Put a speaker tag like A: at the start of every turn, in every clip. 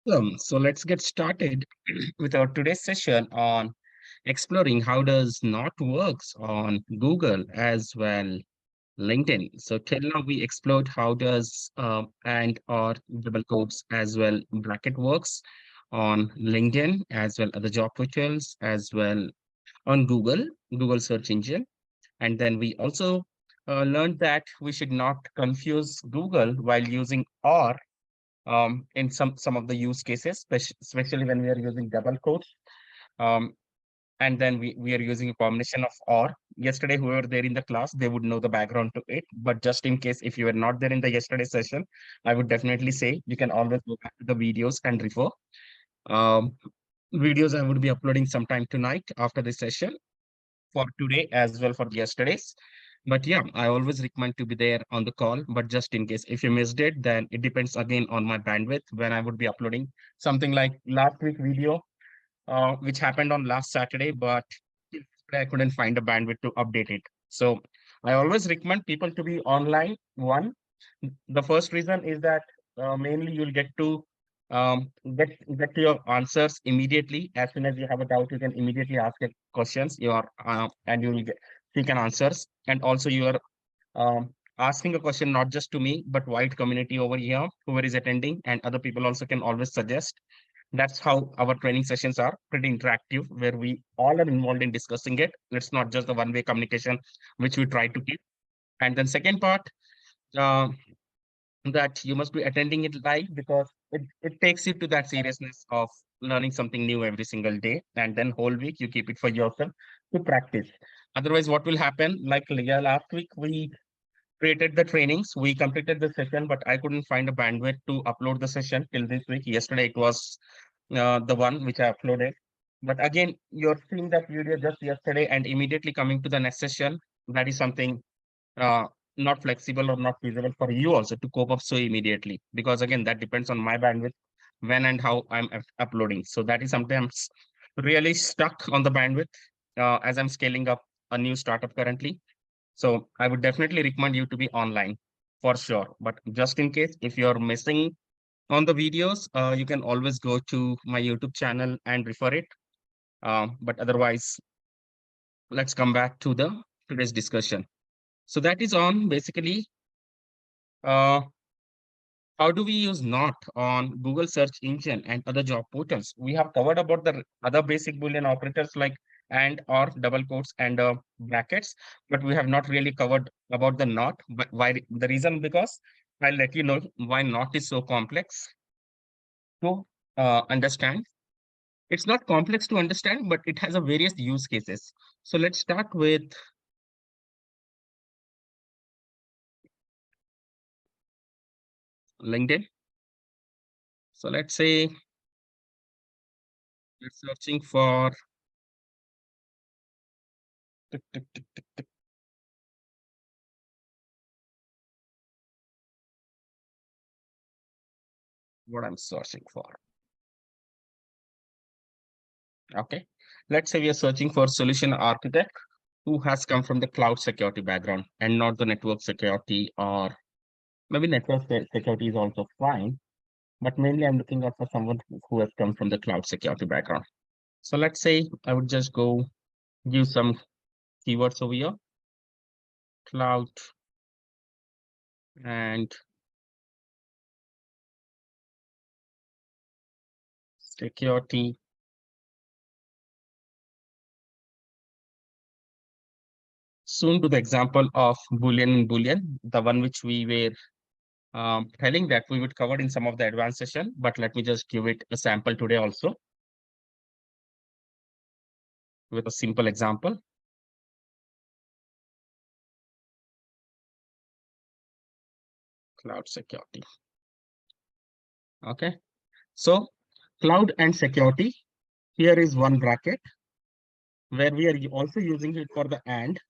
A: So let's get started with our today's session on exploring how does not works on Google as well LinkedIn. So till now we explored how does and or double quotes as well bracket works on LinkedIn as well other job portals as well on Google search engine. And then we also learned that we should not confuse Google while using or in some of the use cases, especially when we are using double quotes. Um, and then we are using a combination of or. Yesterday, whoever there in the class, they would know the background to it. But just in case if you were not there in the yesterday session, I would definitely say you can always go back to the videos and refer. Um, Videos I would be uploading sometime tonight after this session for today as well for yesterday's. But yeah, I always recommend to be there on the call. But just in case if you missed it, then it depends again on my bandwidth when I would be uploading something like last week video, which happened on last Saturday, but I couldn't find a bandwidth to update it. So I always recommend people to be online. One, the first reason is that mainly you'll get to get to your answers immediately. As soon as you have a doubt, you can immediately ask your questions. And you will get seek an answers. And also you are asking a question not just to me, but wide community over here, whoever is attending, and other people also can always suggest. That's how our training sessions are pretty interactive, where we all are involved in discussing it. It's not just the one-way communication, which we try to keep. And then second part, uh, that you must be attending it live because it takes you to that seriousness of learning something new every single day. And then whole week you keep it for yourself to practice. Otherwise, what will happen? Like yeah, last week we created the trainings, we completed the session, but I couldn't find a bandwidth to upload the session till this week. Yesterday it was the one which I uploaded. But again, you're seeing that video just yesterday and immediately coming to the next session. That is something uh, not flexible or not feasible for you also to cope up so immediately. Because again, that depends on my bandwidth, when and how I'm uploading. So that is sometimes really stuck on the bandwidth as I'm scaling up a new startup currently. So I would definitely recommend you to be online for sure. But just in case, if you're missing on the videos, you can always go to my YouTube channel and refer it. But otherwise, let's come back to the today's discussion. So that is on basically uh, how do we use not on Google search engine and other job portals? We have covered about the other basic Boolean operators like and or double quotes and brackets, but we have not really covered about the not. But why the reason? Because I'll let you know why not is so complex to understand. It's not complex to understand, but it has a various use cases. So let's start with LinkedIn. So let's say you're searching for tick, tick, tick, tick, tick, what I'm searching for. Okay. Let's say we are searching for solution architect who has come from the cloud security background and not the network security, or maybe security is also fine. But mainly I'm looking out for someone who has come from the cloud security background. So let's say I would just go give some keywords over here, cloud and security. Soon to the example of Boolean, the one which we were telling that we would cover in some of the advanced session, but let me just give it a sample today also with a simple example. Cloud security. Okay. So cloud and security, here is one bracket where we are also using it for the and,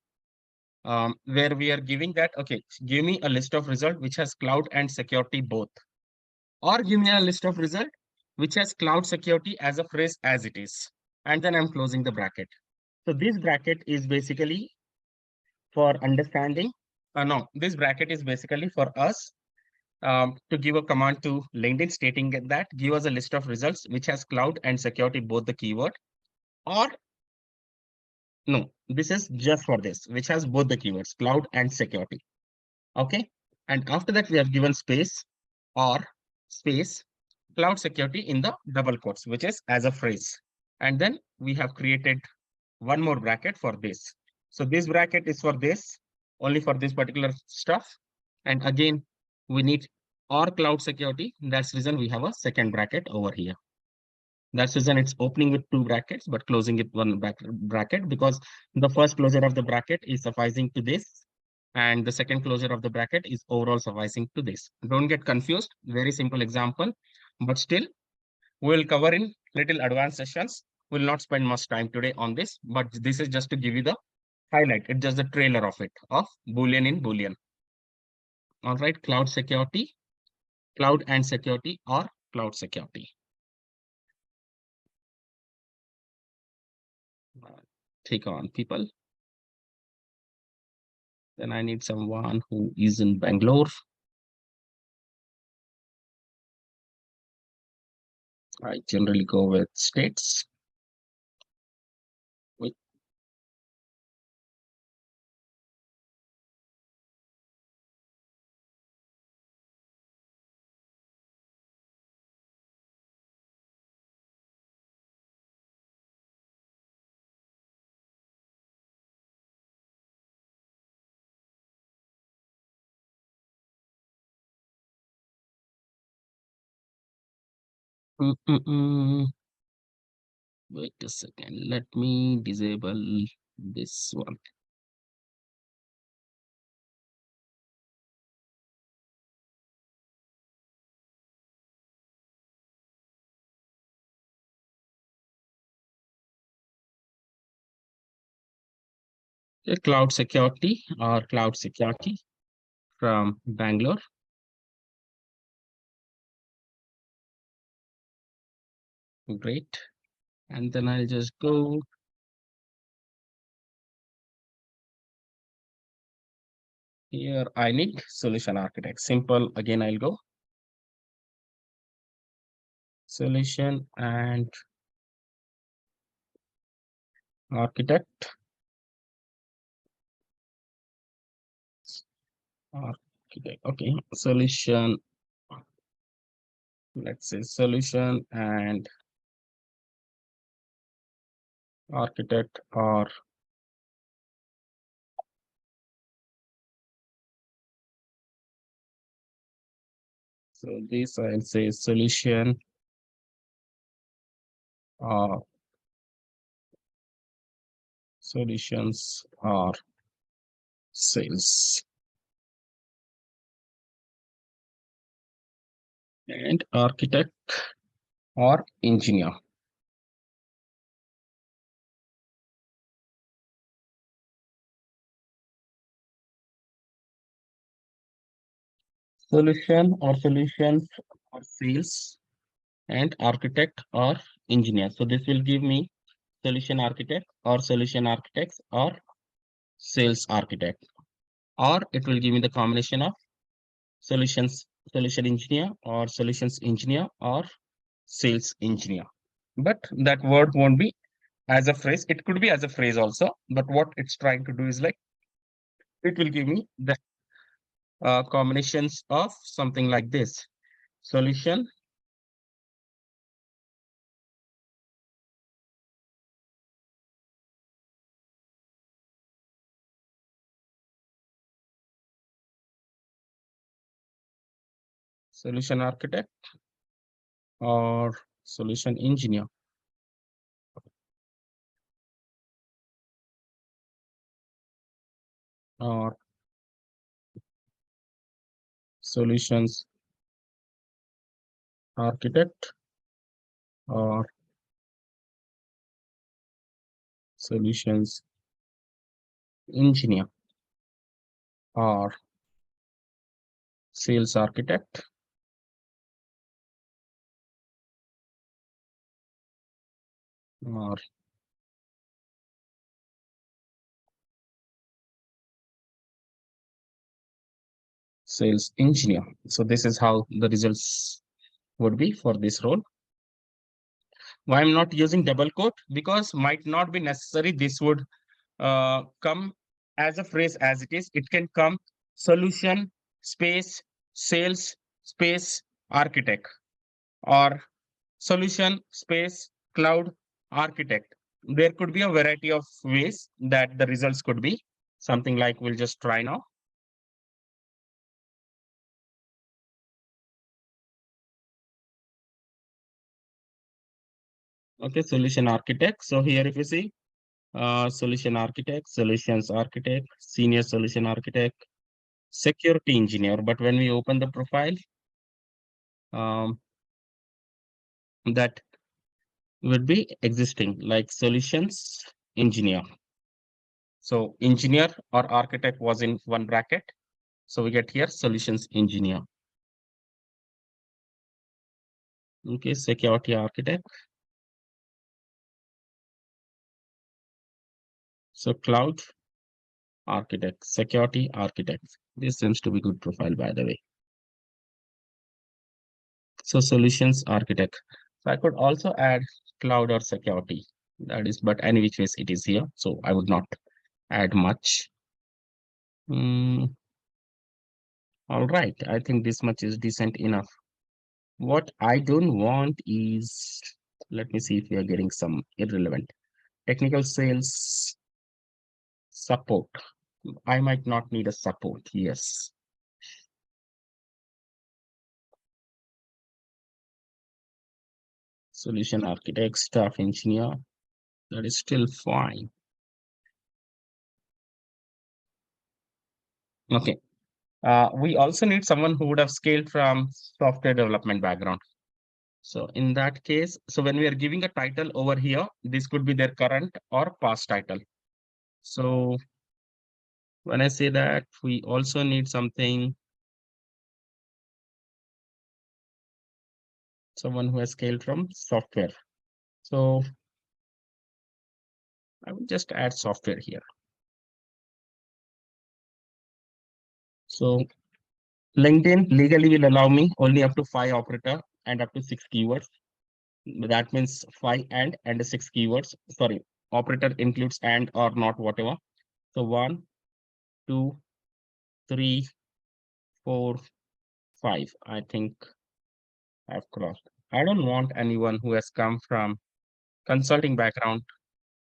A: where we are giving that, okay, give me a list of result which has cloud and security both, or give me a list of result which has cloud security as a phrase as it is. And then I'm closing the bracket. So this bracket is basically for understanding. No, this bracket is basically for us to give a command to LinkedIn stating that give us a list of results which has cloud and security both the keyword, or no, this is just for this, which has both the keywords, cloud and security. Okay. And after that, we have given space or space cloud security in the double quotes, which is as a phrase. And then we have created one more bracket for this. So this bracket is for this, only for this particular stuff. And again, we need or cloud security. That's the reason we have a second bracket over here. That's the reason it's opening with two brackets, but closing it one bracket, because the first closure of the bracket is sufficing to this. And the second closure of the bracket is overall sufficing to this. Don't get confused. Very simple example, but still we'll cover in little advanced sessions. We'll not spend much time today on this, but this is just to give you the highlight. It's just the trailer of it, of Boolean in Boolean. All right, cloud security, cloud and security, or cloud security. Take on people. Then I need someone who is in Bangalore. I generally go with states. With mm, mm, mm. Wait a second. Let me disable this one. The cloud security or cloud security from Bangalore. Great. And then I'll just go here. I need solution architect. Simple. Again, I'll go solution and architect. Architect. Okay. Solution. Let's say solution and architect, or so this I'll say solution or solutions or sales, and architect or engineer. Solution or solutions or sales, and architect or engineer. So this will give me solution architect or solution architects or sales architect, or it will give me the combination of solution engineer or solutions engineer or sales engineer. But that word won't be as a phrase. It could be as a phrase also, but what it's trying to do is like it will give me the combinations of something like this: solution, solution architect, or solution engineer, or solutions architect, or solutions engineer, or sales architect, or sales engineer. So this is how the results would be for this role. Why I'm not using double quote? Because might not be necessary. This would come as a phrase as it is. It can come solution, space, sales, space, architect, or solution, space, cloud, architect. There could be a variety of ways that the results could be. Something like we'll just try now. Okay, solution architect. So here if you see solution architect, solutions architect, senior solution architect, security engineer. But when we open the profile, um, that would be existing like solutions engineer. So engineer or architect was in one bracket. So we get here solutions engineer. Okay, security architect. So cloud architect, security architect. This seems to be good profile, by the way. So solutions architect. So I could also add cloud or security. That is, but any which ways it is here. So I would not add much. All right. I think this much is decent enough. What I don't want is, let me see if we are getting some irrelevant. Technical sales support. I might not need a support. Yes. Solution architect, staff engineer. That is still fine. Okay. We also need someone who would have scaled from software development background. So in that case, so when we are giving a title over here, this could be their current or past title. So when I say that, we also need someone who has scaled from software. So I will just add software here. So LinkedIn legally will allow me only up to 5 operator and up to 6 keywords. That means 5 and 6 keywords. Sorry, operator includes and or not, whatever. So 1, 2, 3, 4, 5. I think I've crossed. I don't want anyone who has come from consulting background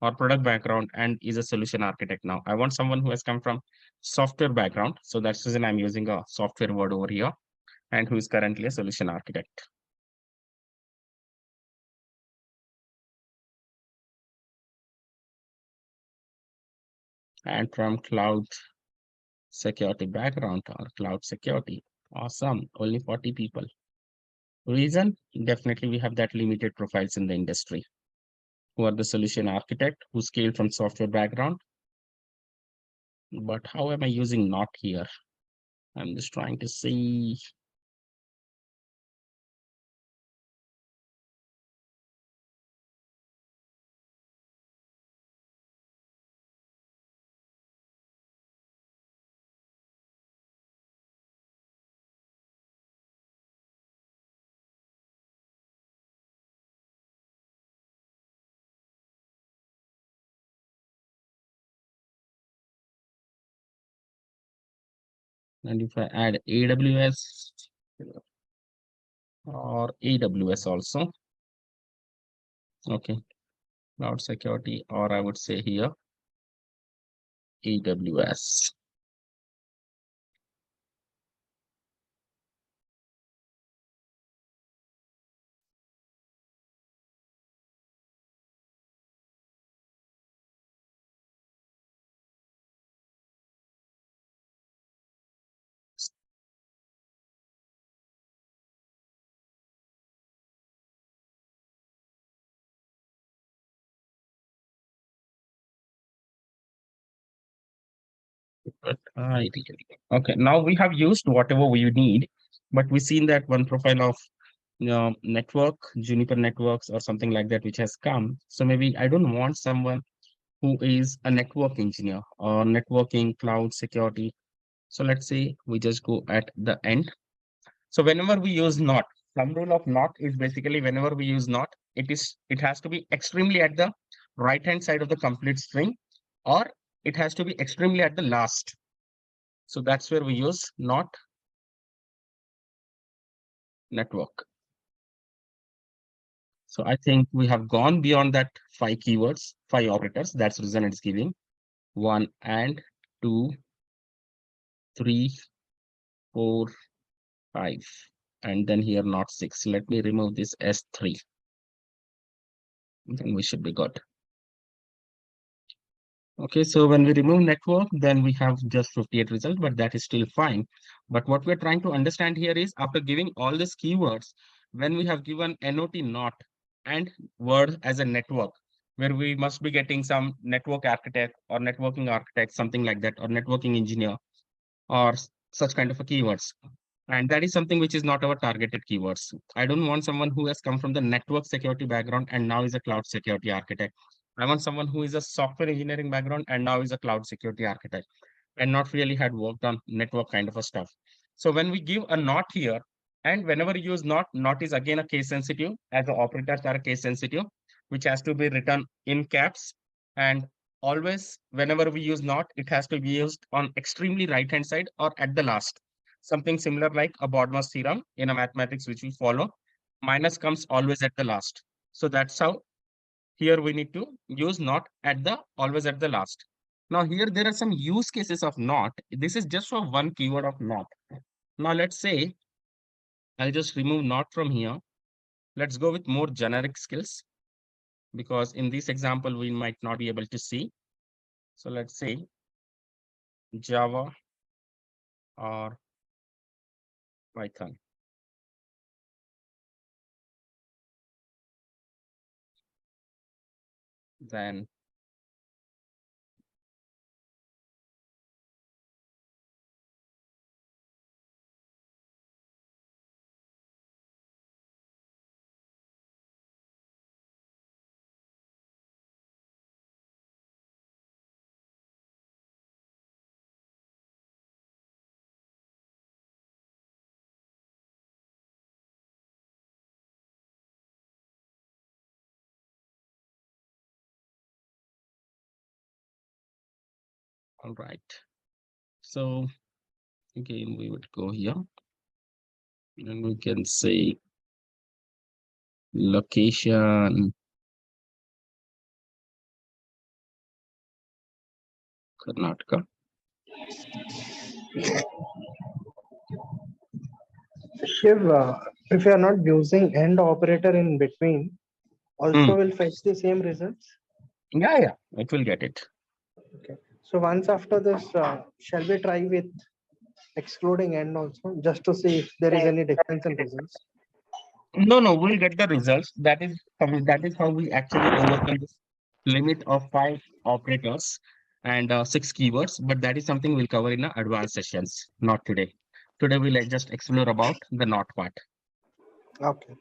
A: or product background and is a solution architect now. I want someone who has come from software background. So that's the reason I'm using a software word over here and who is currently a solution architect. And from cloud security background or cloud security. Awesome. Only 40 people. Reason? Definitely we have that limited profiles in the industry who are the solution architect who scaled from software background. But how am I using not here? I'm just trying to see. And if I add AWS or AWS also, okay, cloud security, or I would say here AWS. But okay, now we have used whatever we need, but we've seen that one profile of network, Juniper networks or something like that, which has come. So maybe I don't want someone who is a network engineer or networking, cloud security. So let's say we just go at the end. So whenever we use not, thumb rule of not is basically whenever we use not, it has to be extremely at the right hand side of the complete string, or it has to be extremely at the last. So that's where we use not network. So I think we have gone beyond that 5 keywords, 5 operators. That's the reason it's giving 1 and 2, 3, 4, 5, and then here not 6. Let me remove this S3. Then we should be good. Okay, so when we remove network, then we have just 58 results, but that is still fine. But what we're trying to understand here is after giving all these keywords, when we have given NOT not and word as a network, where we must be getting some network architect or networking architect, something like that, or networking engineer, or such kind of a keywords. And that is something which is not our targeted keywords. I don't want someone who has come from the network security background and now is a cloud security architect. I want someone who is a software engineering background and now is a cloud security architect and not really had worked on network kind of a stuff. So when we give a not here, and whenever you use not, not is again a case sensitive, as the operators are case sensitive, which has to be written in caps. And always, whenever we use not, it has to be used on extremely right hand side or at the last. Something similar like a Bodmer's theorem in a mathematics which we follow. Minus comes always at the last. So that's how here we need to use not at the always at the last. Now here there are some use cases of not. This is just for one keyword of not. Now let's say I'll just remove not from here. Let's go with more generic skills because in this example we might not be able to see. So let's say Java or Python. Then all right. So again we would go here and we can say location Karnataka.
B: Shiv, if you are not using AND operator in between,
A: Mm.
B: also will fetch the same results.
A: Yeah, it will get it.
B: Okay. So once after this, shall we try with excluding AND also, just to see if there is any difference in results?
A: No, we'll get the results. That is how we actually overcome this limit of 5 operators and 6 keywords. But that is something we'll cover in the advanced sessions, not today. Today we'll just explore about the not part.
B: Okay.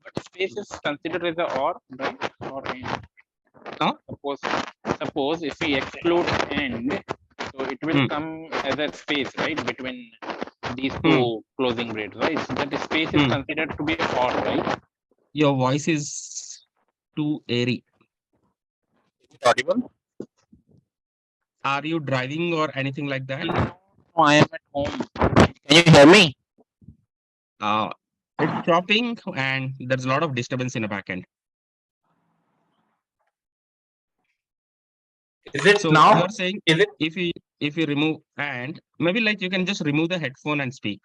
C: But space is considered as a or, right? Or in.
A: Huh?
C: Suppose if we exclude and, so it will come as a space, right, between these two closing brackets, right? So that space is considered to be or, right?
A: Your voice is too airy.
C: Audible?
A: Are you driving or anything like that?
C: No, I am at home. Can you hear me?
A: Uh, it's chopping and there's a lot of disturbance in the backend.
C: Is it
A: So
C: now?
A: you're saying
C: Is it?
A: if you remove and maybe like you can just remove the headphone and speak.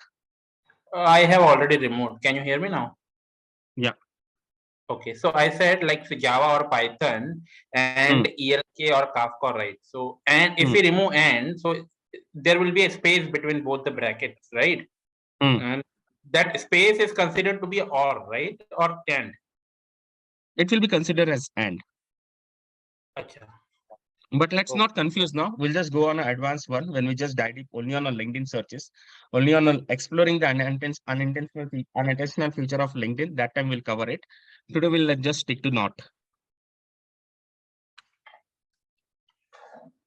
C: I have already removed. Can you hear me now?
A: Yeah.
C: Okay, so I said like for Java or Python and ELK or Kafka, right? So, and if we remove and, so there will be a space between both the brackets, right? And that space is considered to be or, right? Or and.
A: It will be considered as and.
C: Achha.
A: But let's not confuse now. We'll just go on an advanced one when we just dive deep only on a LinkedIn searches, only on exploring the unintentional feature of LinkedIn. That time we'll cover it. Today we'll just stick to not.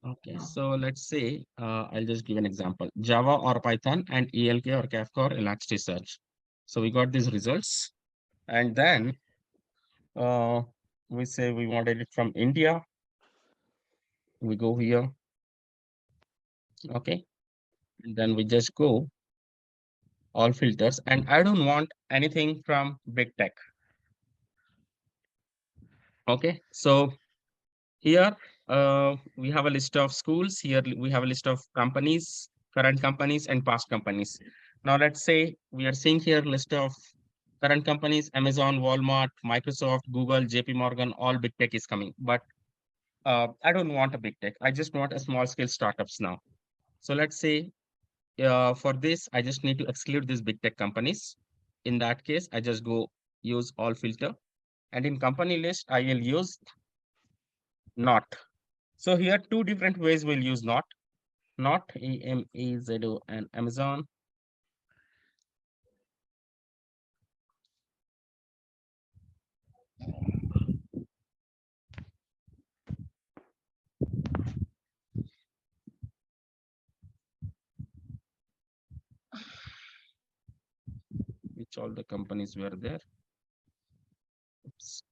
A: Okay, so let's say I'll just give an example: Java or Python and ELK or Kafka or Elasticsearch. So we got these results, and then uh, we say we wanted it from India. We go here, okay, and then we just go all filters, and I don't want anything from big tech. Okay, so here we have a list of schools. Here we have a list of companies, current companies and past companies. Now let's say we are seeing here list of current companies: Amazon, Walmart, Microsoft, Google, JP Morgan. All big tech is coming, but I don't want a big tech. I just want a small scale startups now. So let's say for this, I just need to exclude these big tech companies. In that case, I just go use all filter, and in company list, I will use not. So here two different ways we'll use not. Not AMAZO and Amazon. Which all the companies were there. Oops.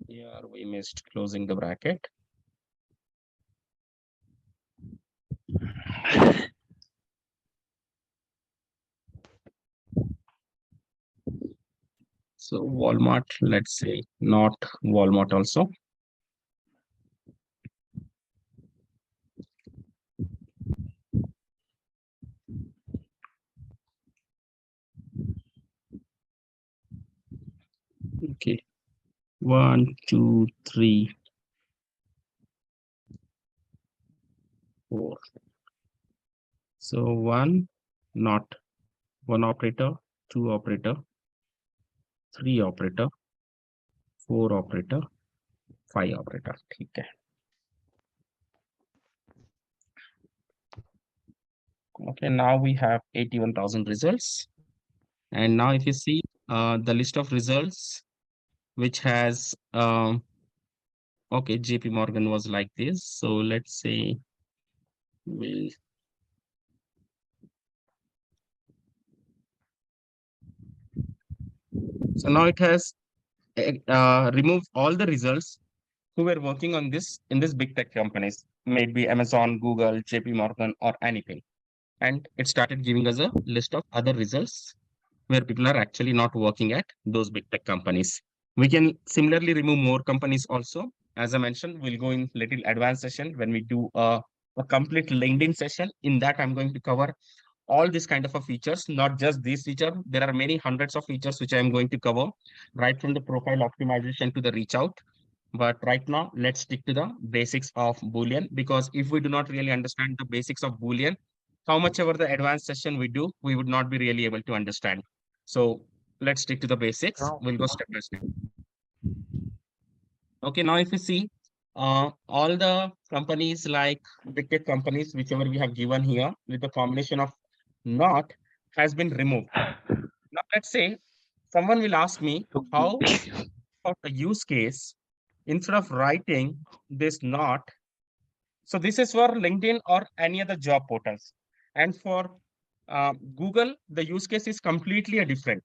A: Here we missed closing the bracket. So Walmart, let's say not Walmart also. Okay. 1, 2, 3, 4. So one, not one operator, two operator, three operator, four operator, five operator. Okay. Okay, now we have 81,000 results. And now if you see the list of results, which has, okay, JP Morgan was like this. So let's say, we'll, so now it has removed all the results who were working on this in this big tech companies, maybe Amazon, Google, JP Morgan, or anything. And it started giving us a list of other results where people are actually not working at those big tech companies. We can similarly remove more companies also. As I mentioned, we'll go in little advanced session when we do a complete LinkedIn session. In that, I'm going to cover all these kind of a features, not just these feature. There are many hundreds of features which I am going to cover, right from the profile optimization to the reach out. But right now, let's stick to the basics of Boolean, because if we do not really understand the basics of Boolean, how much ever the advanced session we do, we would not be really able to understand. So let's stick to the basics.
B: Now,
A: We'll go step by step. Okay, now if you see all the companies like big tech companies, whichever we have given here with the combination of not has been removed. Now let's say someone will ask me how for the use case, instead of writing this not, so this is for LinkedIn or any other job portals. And for Google, the use case is completely a different.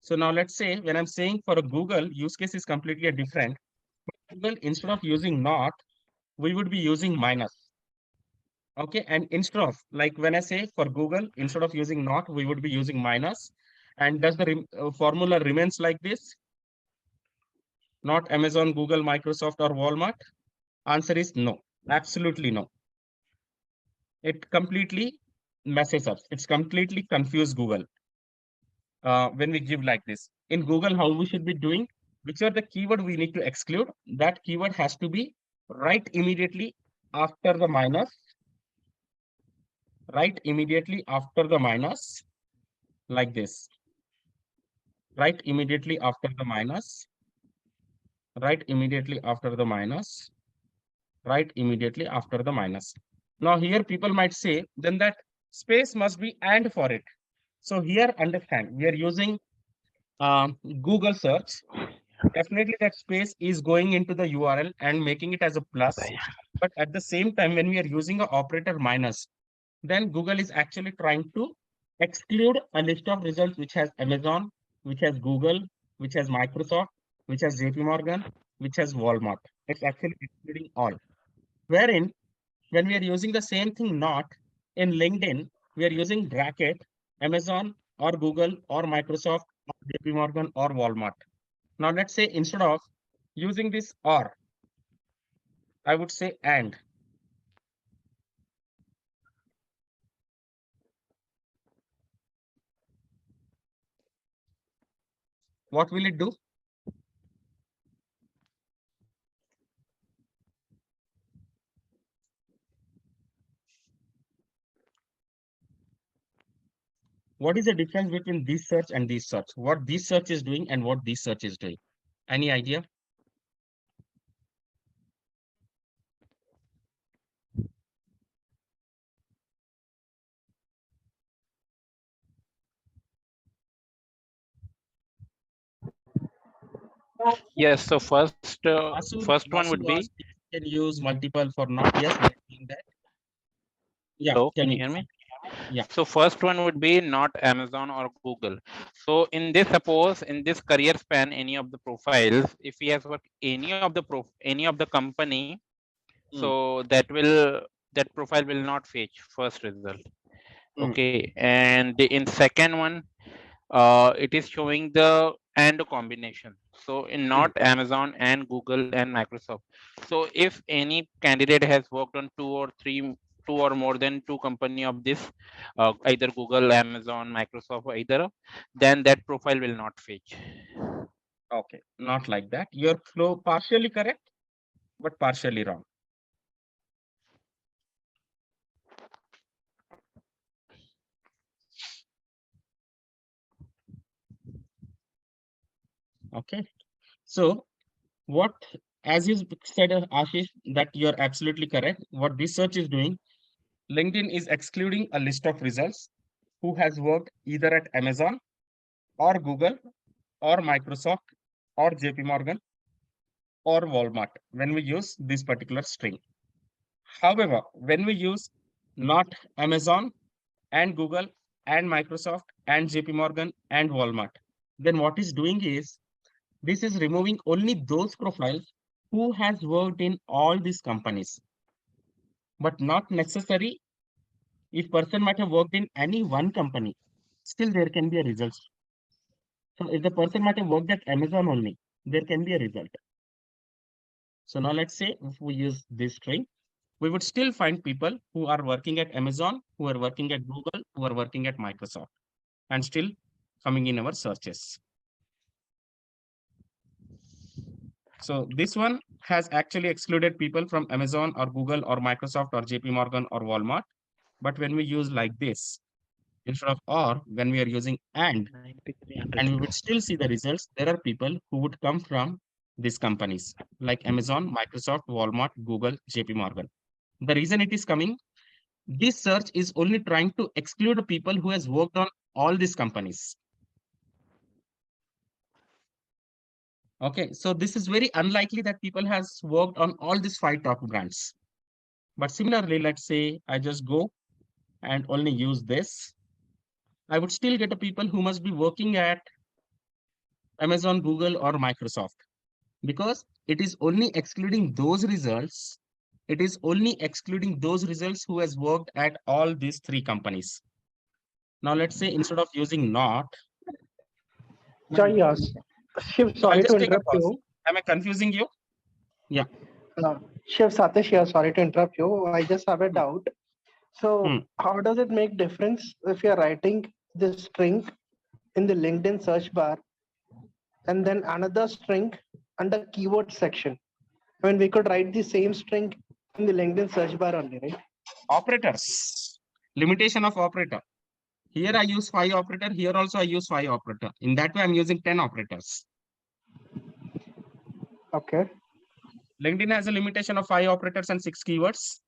A: So now let's say when I'm saying for a Google, use case is completely a different. Google, instead of using not, we would be using minus. Okay, and instead of, like when I say for Google, instead of using not, we would be using minus. And does the formula remains like this? Not Amazon, Google, Microsoft, or Walmart? Answer is no, absolutely no. It completely messes up. It's completely confused Google when we give like this. In Google, how we should be doing, which are the keyword we need to exclude, that keyword has to be right immediately after the minus, right immediately after the minus, like this, right immediately after the minus, right immediately after the minus, right immediately after the minus. Now here people might say then that space must be and for it. So here, understand, we are using Google search. Definitely that space is going into the URL and making it as a plus. But at the same time, when we are using a operator minus, then Google is actually trying to exclude a list of results which has Amazon, which has Google, which has Microsoft, which has JP Morgan, which has Walmart. It's actually excluding all. Wherein, when we are using the same thing not in LinkedIn, we are using bracket, Amazon or Google or Microsoft or JP Morgan or Walmart. Now let's say instead of using this or, I would say and. What will it do? What is the difference between this search and this search? What this search is doing and what this search is doing? Any idea?
C: Yes. So first one
A: Basu
C: would be.
A: asked if you can use multiple for not. Yes, we are doing that. Yeah,
C: Hello,
A: tell
C: can you
A: me.
C: hear me?
A: Yeah.
C: So first one would be not Amazon or Google. So in this, suppose in this career span, any of the profiles, if he has worked any of the company,
A: Mm,
C: so that profile will not fetch first result.
A: mm,
C: Okay, and in second one, it is showing the and combination. So in
A: mm.
C: not Amazon and Google and Microsoft. So if any candidate has worked on two or more than two company of this, either Google, Amazon, Microsoft, or either, then that profile will not fetch.
A: Okay, not like that. You're partially correct, but partially wrong. Okay. So what, as you said, Ashish, that you're absolutely correct. What this search is doing, LinkedIn is excluding a list of results who has worked either at Amazon or Google or Microsoft or JP Morgan or Walmart when we use this particular string. However, when we use not Amazon and Google and Microsoft and JP Morgan and Walmart, then what is doing is this is removing only those profiles who has worked in all these companies, but not necessary. If person might have worked in any one company, still there can be a result. So if the person might have worked at Amazon only, there can be a result. So now let's say if we use this string, we would still find people who are working at Amazon, who are working at Google, who are working at Microsoft, and still coming in our searches. So this one has actually excluded people from Amazon or Google or Microsoft or JP Morgan or Walmart. But when we use like this, instead of or, when we are using and we would still see the results, there are people who would come from these companies like Amazon, Microsoft, Walmart, Google, JP Morgan. The reason it is coming, this search is only trying to exclude the people who has worked on all these companies. Okay, so this is very unlikely that people has worked on all these 5 top brands. But similarly, let's say I just go and only use this, I would still get a people who must be working at Amazon, Google, or Microsoft, because it is only excluding those results. It is only excluding those results who has worked at all these 3 companies. Now let's say instead of using not,
B: Yeah, yes. Shiv,
A: I'll
B: sorry to
A: just take a
B: interrupt
A: pause.
B: you.
A: Am I confusing you? Yeah.
B: Shiv Satish here, sorry to interrupt you. I just have a
A: Hmm.
B: doubt. So,
A: Hmm.
B: how does it make difference if you're writing this string in the LinkedIn search bar and then another string under keyword section? I mean, we could write the same string in the LinkedIn search bar only, right?
A: Operators. Limitation of operator. Here I use 5 operator. Here also I use 5 operator. In that way, I'm using 10 operators.
B: Okay.
A: LinkedIn has a limitation of 5 operators and 6 keywords.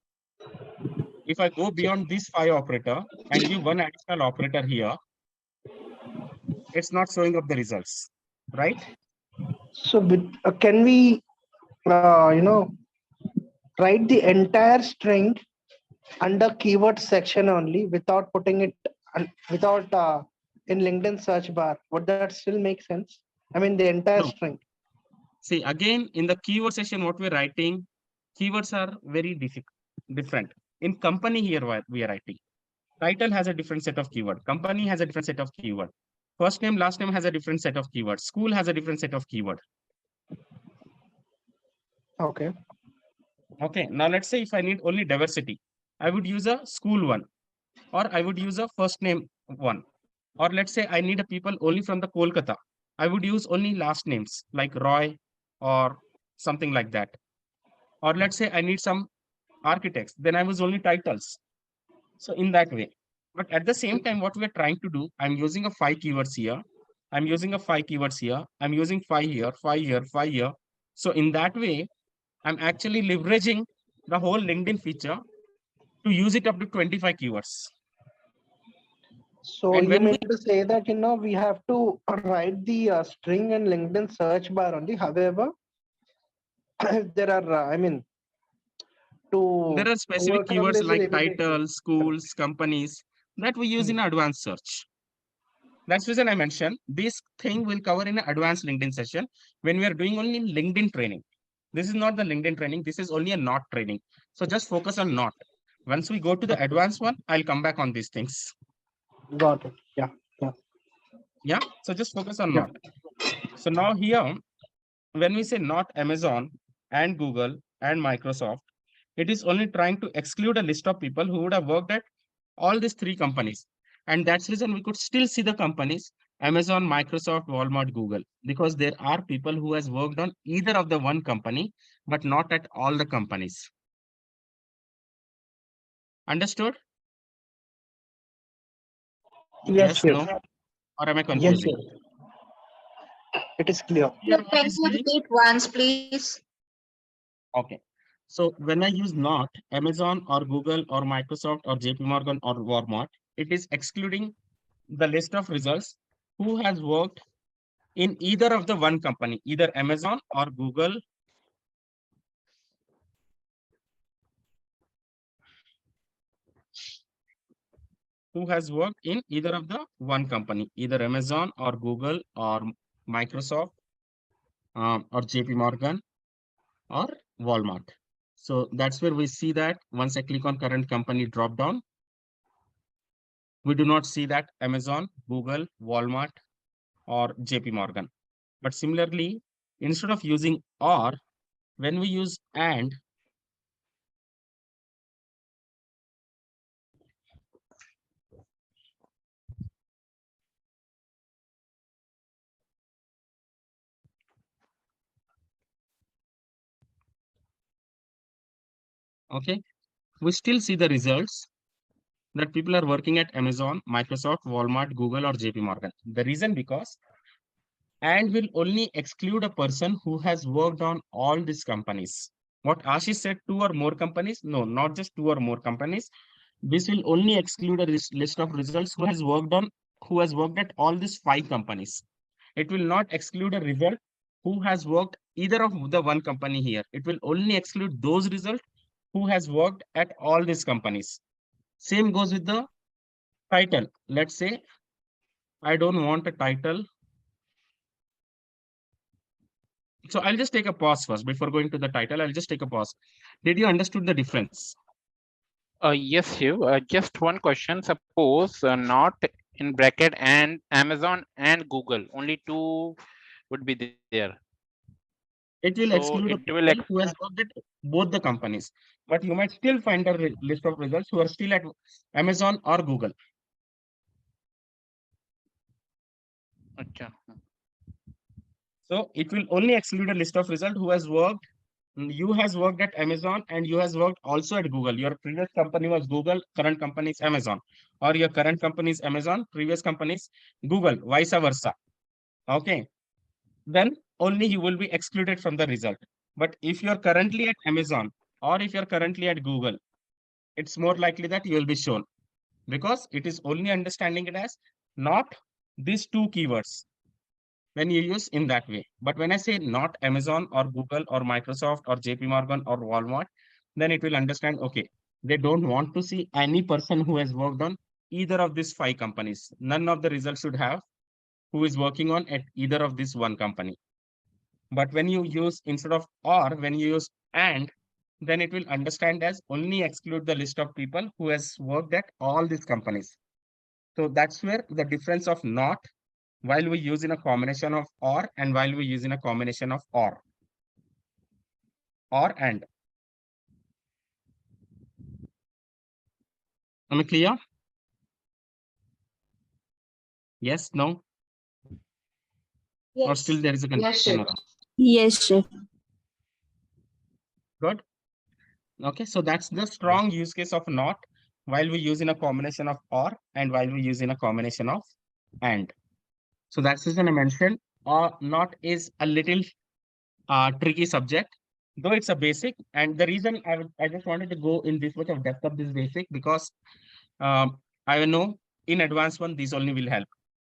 A: If I go beyond this 5 operator and give one additional operator here, it's not showing up the results, right?
B: So can we, write the entire string under keyword section only without putting it without in LinkedIn search bar? Would that still make sense? I mean, the entire
A: No.
B: string.
A: See, again, in the keyword section, what we're writing, keywords are very different. In company here, we are writing. Title has a different set of keyword. Company has a different set of keyword. First name, last name has a different set of keyword. School has a different set of keyword.
B: Okay.
A: Okay, now let's say if I need only diversity, I would use a school one, or I would use a first name one. Or let's say I need a people only from the Kolkata. I would use only last names like Roy or something like that. Or let's say I need some architects, then I was only titles. So in that way. But at the same time, what we're trying to do, I'm using a 5 keywords here. I'm using a 5 keywords here. I'm using 5 here, 5 here, 5 here. So in that way, I'm actually leveraging the whole LinkedIn feature to use it up to 25 keywords.
B: So
A: And
B: you
A: when we
B: mean to say that, we have to write the string in LinkedIn search bar only. However, if there are,
A: there
B: to
A: are specific
B: work on
A: keywords
B: this
A: like
B: immediately.
A: titles, schools, companies that we use in
B: Hmm.
A: advanced search. That's the reason I mentioned this thing will cover in an advanced LinkedIn session when we are doing only LinkedIn training. This is not the LinkedIn training. This is only a not training. So just focus on not. Once we go to the advanced one, I'll come back on these things.
B: Got it. Yeah. Yeah.
A: Yeah. So just focus on
B: Yeah.
A: not. So now here, when we say not Amazon and Google and Microsoft, it is only trying to exclude a list of people who would have worked at all these 3 companies. And that's the reason we could still see the companies Amazon, Microsoft, Walmart, Google, because there are people who has worked on either of the one company, but not at all the companies. Understood?
B: Yes,
A: Yes,
B: yes.
A: no, or am I
B: Yes,
A: confusing?
B: yes. It is clear.
A: Here what
D: Can
A: is
D: you
A: saying?
D: repeat once, please?
A: Okay. So when I use not Amazon or Google or Microsoft or JP Morgan or Walmart, it is excluding the list of results who has worked in either of the one company, either Amazon or Google, who has worked in either of the one company, either Amazon or Google or Microsoft or JP Morgan or Walmart. So that's where we see that once I click on current company drop down, we do not see that Amazon, Google, Walmart, or JP Morgan. But similarly, instead of using or, when we use and, okay, we still see the results that people are working at Amazon, Microsoft, Walmart, Google, or JP Morgan. The reason because and will only exclude a person who has worked on all these companies. What Ashish said, 2 or more companies? No, not just 2 or more companies. This will only exclude a list of results who has worked at all these 5 companies. It will not exclude a result who has worked either of the one company here. It will only exclude those results who has worked at all these companies. Same goes with the title. Let's say I don't want a title. So I'll just take a pause first before going to the title. I'll just take a pause. Did you understood the difference?
C: Yes, Shiv. Just one question. Suppose not in bracket and Amazon and Google, only two would be there.
A: It will
C: So
A: exclude
C: it
A: a
C: will
A: people who has worked at both the companies, but you might still find a list of results who are still at Amazon or Google.
C: Acha.
A: So it will only exclude a list of results who has worked. You has worked at Amazon and you has worked also at Google. Your previous company was Google, current company is Amazon, or your current company is Amazon, previous company is Google, vice versa. Okay, then only you will be excluded from the result. But if you're currently at Amazon or if you're currently at Google, it's more likely that you will be shown because it is only understanding it as not these two keywords when you use in that way. But when I say not Amazon or Google or Microsoft or JP Morgan or Walmart, then it will understand, okay, they don't want to see any person who has worked on either of these five companies. None of the results should have who is working on at either of this one company. But when you use instead of or, when you use and, then it will understand as only exclude the list of people who has worked at all these companies. So that's where the difference of not while we use in a combination of or and while we use in a combination of or and. Am I clear? Yes, no, or still there is a
D: Yes,
A: confusion
D: chef.
A: around.
E: Yes, chef.
A: Good. Okay, so that's the strong use case of not while we use in a combination of or and while we use in a combination of and. So that's reason I mentioned not is a little tricky subject, though it's a basic. And the reason I just wanted to go in this much of depth of this basic because I know in advanced one, these only will help.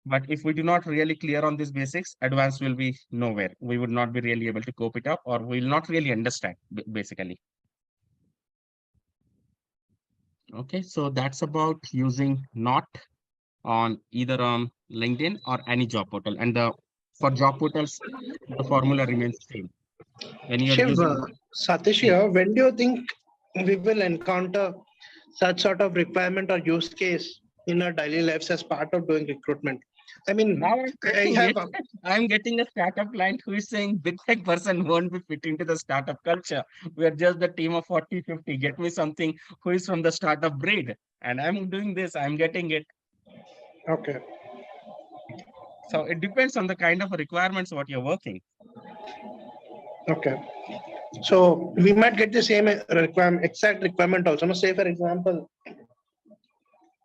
A: But if we do not really clear on these basics, advanced will be nowhere. We would not be really able to cope it up or we will not really understand basically. Okay, so that's about using not on either on LinkedIn or any job portal. And the for job portals, the formula remains same. When you're
B: Shiv,
A: using
B: Satish
A: hmm,
B: here, when do you think we will encounter such sort of requirement or use case in our daily lives as part of doing recruitment? I mean,
A: now I'm
B: I
A: facing
B: have
A: it. I'm getting a startup client who is saying big tech person won't be fit into the startup culture. We are just the team of 40, 50. Get me something who is from the startup breed. And I'm doing this, I'm getting it.
B: okay.
A: So it depends on the kind of requirements what you're working.
B: Okay. So we might get the same requirement, exact requirement also. Now, say for example,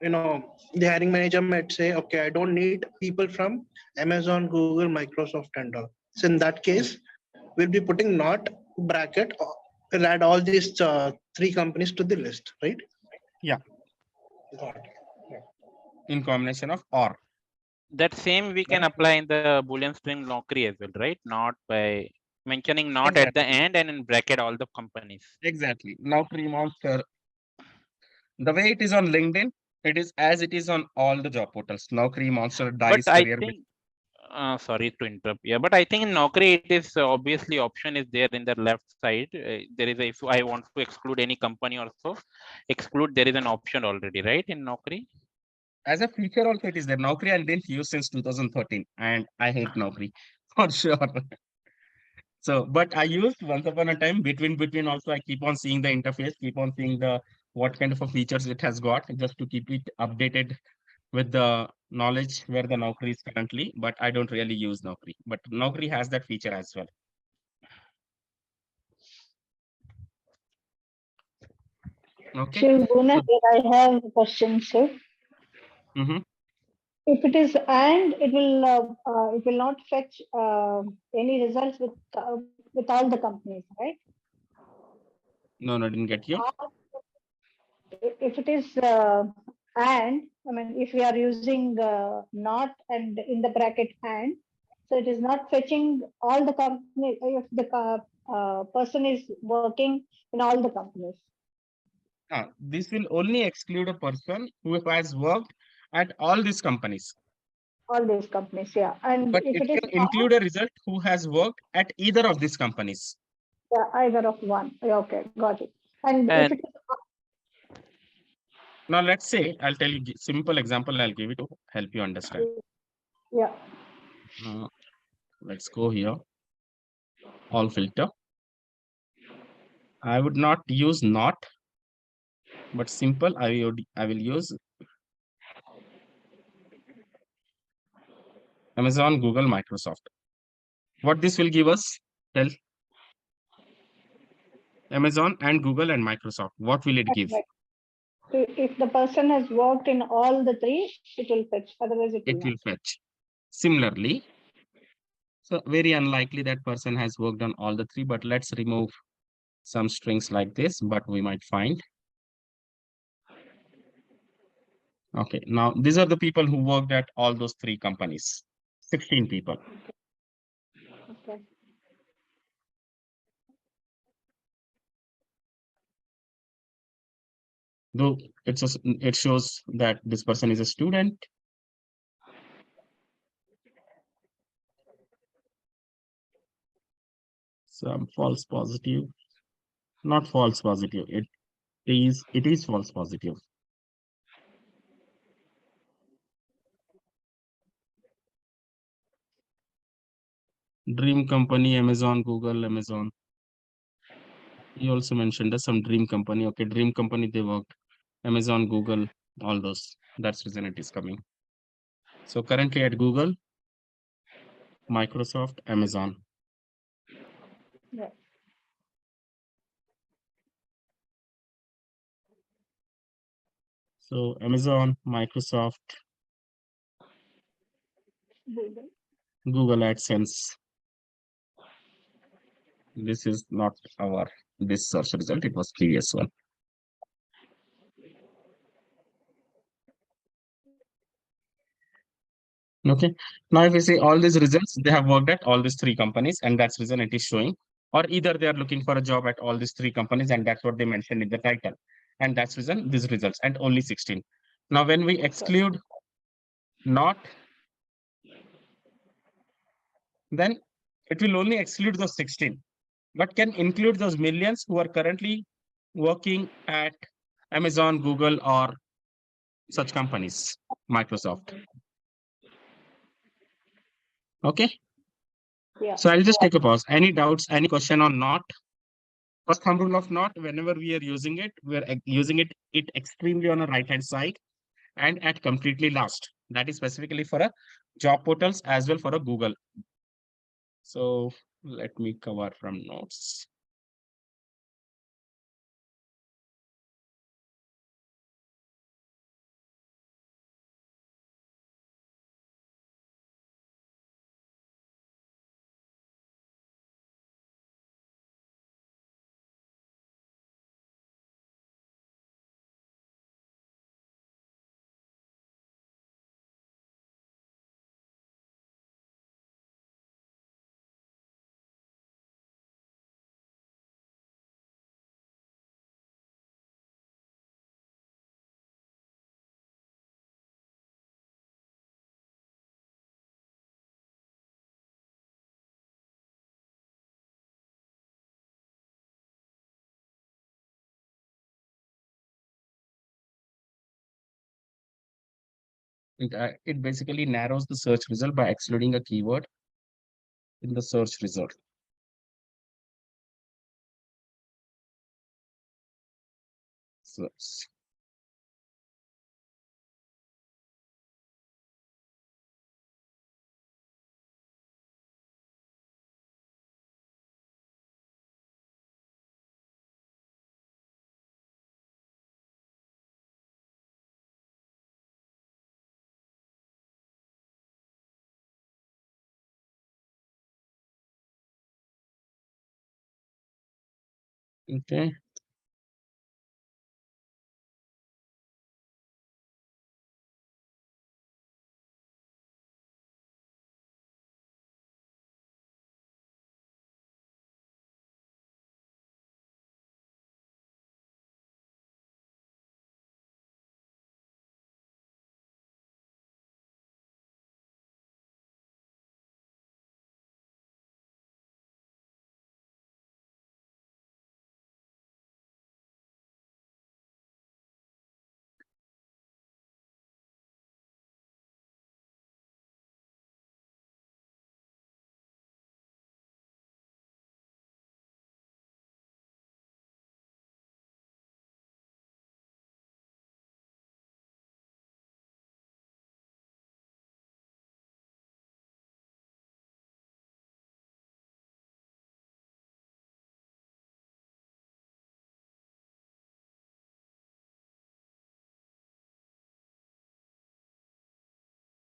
B: the hiring manager might say, okay, I don't need people from Amazon, Google, Microsoft, and all. So in that case, we'll be putting not bracket. We'll add all these three companies to the list, right?
A: Yeah,
B: Got it.
A: in combination of or.
C: That same we can apply in the Boolean string Naukri as well, right? Not by mentioning not at the
A: Exactly.
C: end and in bracket all the companies.
A: Exactly. Now, Monster, the way it is on LinkedIn, it is as it is on all the job portals. Now, Monster,
C: But
A: Dice,
C: I
A: Career.
C: think, sorry to interrupt. Yeah, but I think in Naukri it is obviously option is there in the left side. There is a, if I want to exclude any company also, exclude, there is an option already, right? In Naukri.
A: As a feature, also it is there. Naukri I didn't use since 2013, and I hate Naukri for sure. So, but I used once upon a time between also. I keep on seeing the interface, keep on seeing the what kind of a features it has got, just to keep it updated with the knowledge where the Naukri is currently. But I don't really use Naukri. But Naukri has that feature as well. Okay.
E: Shiv Guna,
A: So,
E: here I have a question, Shiv.
A: mhm.
E: If it is and, it will not fetch any results with all the companies, right?
A: No, no, didn't get you.
E: Or if it is and, I mean, if we are using not and in the bracket and, so it is not fetching all the company if the person is working in all the companies.
A: This will only exclude a person who has worked at all these companies.
E: All these companies, yeah. And
A: But
E: if
A: it
E: it is
A: can
E: or,
A: include a result who has worked at either of these companies.
E: yeah, either of one. Yeah, okay, got it. And if
C: And
E: it is
A: Now, let's say, I'll tell you simple example, I'll give it to help you understand.
E: yeah,
A: Uh, let's go here, all filter. I would not use not, but simple, I will use Amazon, Google, Microsoft. What this will give us, tell Amazon and Google and Microsoft, what will it give?
E: right. If the person has worked in all the three, it will fetch. Otherwise, it will
A: It
E: not.
A: will fetch. Similarly, so very unlikely that person has worked on all the three, but let's remove some strings like this, but we might find. Okay, now these are the people who worked at all those three companies. 16 people.
E: Okay.
A: Though it shows that this person is a student. Some false positive, not false positive. It is false positive. Dream company, Amazon, Google, Amazon. You also mentioned some dream company. Okay, dream company they worked. Amazon, Google, all those. That's reason it is coming. So currently at Google, Microsoft, Amazon.
E: Yeah.
A: So Amazon, Microsoft,
E: Google.
A: Google AdSense. This is not our this search result. It was previous one. Okay. Now, if you see all these results, they have worked at all these three companies, and that's reason it is showing. Or either they are looking for a job at all these three companies, and that's what they mentioned in the title. And that's reason these results, and only 16. Now, when we exclude not, then it will only exclude those 16, but can include those millions who are currently working at Amazon, Google, or such companies, Microsoft. Okay.
E: Yeah.
A: So I'll just take a pause. Any doubts, any question on not? First thumb rule of not, whenever we are using it, we're using it extremely on the right hand side and at completely last. That is specifically for a job portals as well for a Google. So let me cover from notes. It basically narrows the search result by excluding a keyword in the search result. Search. Okay.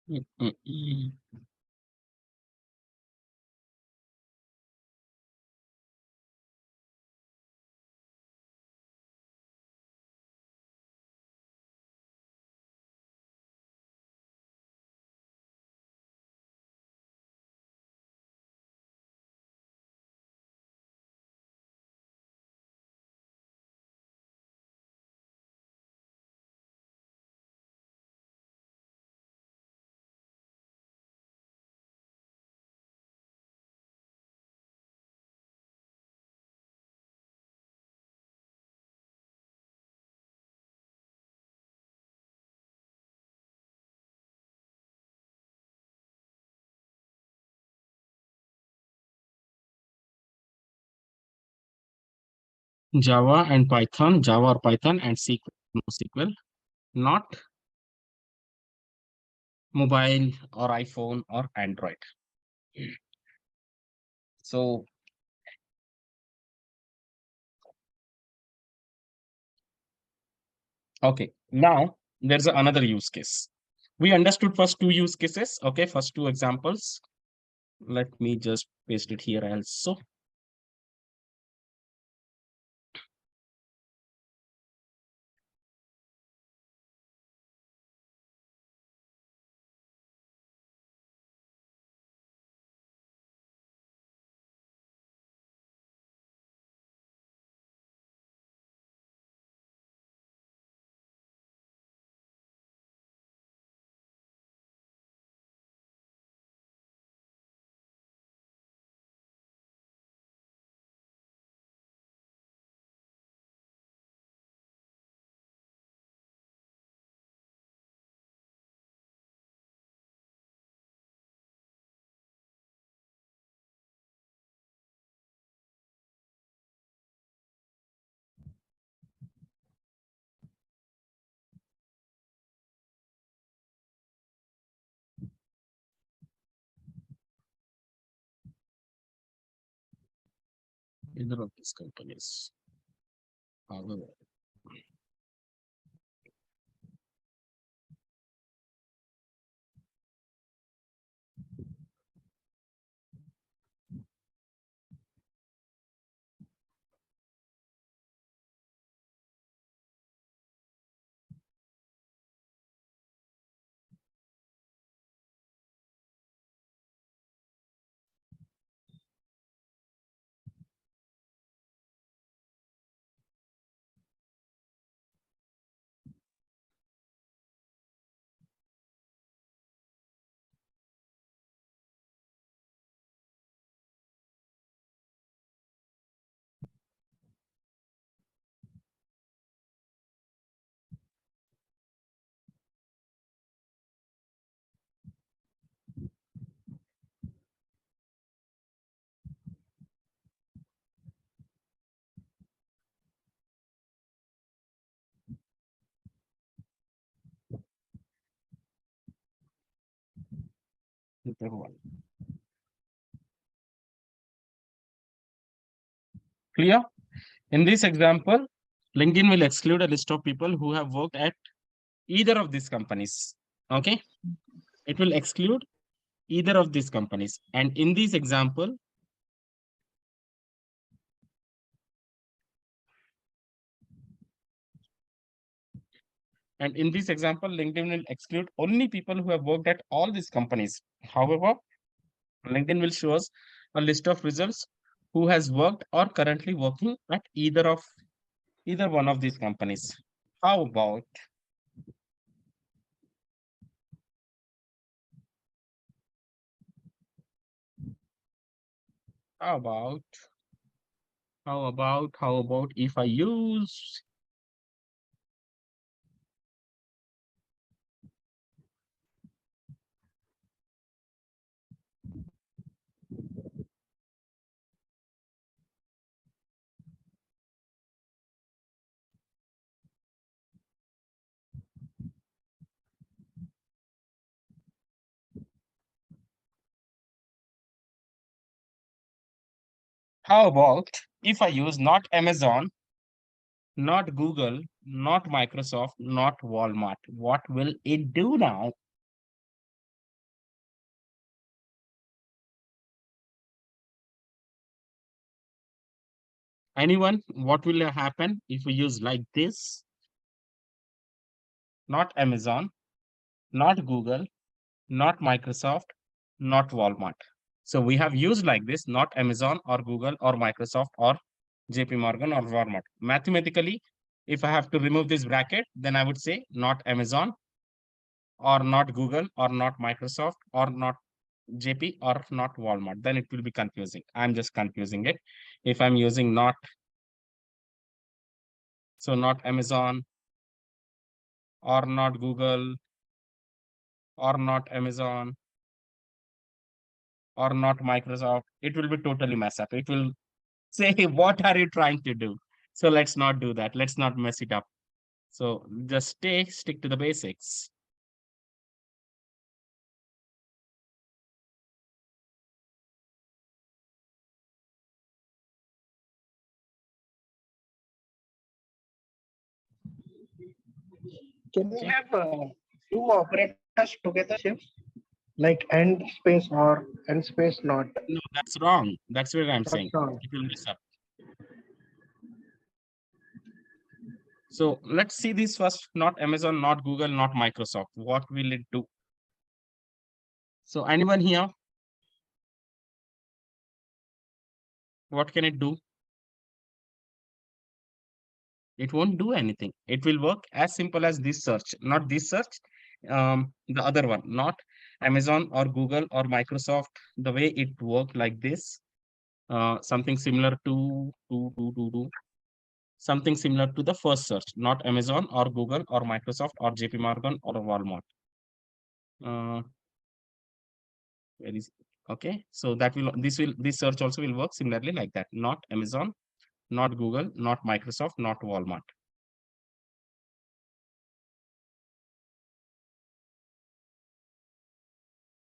A: Mm, mm, mm. Java and Python, Java or Python and SQL, NoSQL, not mobile or iPhone or Android. So, okay, now there's another use case. We understood first two use cases, okay, first two examples. Let me just paste it here also. Either of these companies. However, whichever one. Clear? In this example, LinkedIn will exclude a list of people who have worked at either of these companies. Okay, it will exclude either of these companies. And in this example, LinkedIn will exclude only people who have worked at all these companies. However, LinkedIn will show us a list of results who has worked or currently working at either one of these companies. How about how about how about if I use how about if I use not Amazon, not Google, not Microsoft, not Walmart? What will it do now? Anyone? What will happen if we use like this? Not Amazon, not Google, not Microsoft, not Walmart. So we have used like this, not Amazon or Google or Microsoft or JP Morgan or Walmart. Mathematically, if I have to remove this bracket, then I would say not Amazon or not Google or not Microsoft or not JP or not Walmart. Then it will be confusing. I'm just confusing it. If I'm using not, so not Amazon or not Google or not Amazon or not Microsoft, it will be totally mess up. It will say, what are you trying to do? So let's not do that. Let's not mess it up. So just stick to the basics.
B: Can we
A: Okay.
B: have two operators together, Shiv? Like and space or and space not?
A: No, that's wrong. That's what I'm
B: That's
A: saying.
B: wrong.
A: It will mess up. So let's see this first. Not Amazon, not Google, not Microsoft. What will it do? So anyone here? What can it do? It won't do anything. It will work as simple as this search, not this search, the other one, not Amazon or Google or Microsoft. The way it worked like this, something similar to something similar to the first search, not Amazon or Google or Microsoft or JP Morgan or Walmart. Uh, where is okay? So that will this search also will work similarly like that. Not Amazon, not Google, not Microsoft, not Walmart.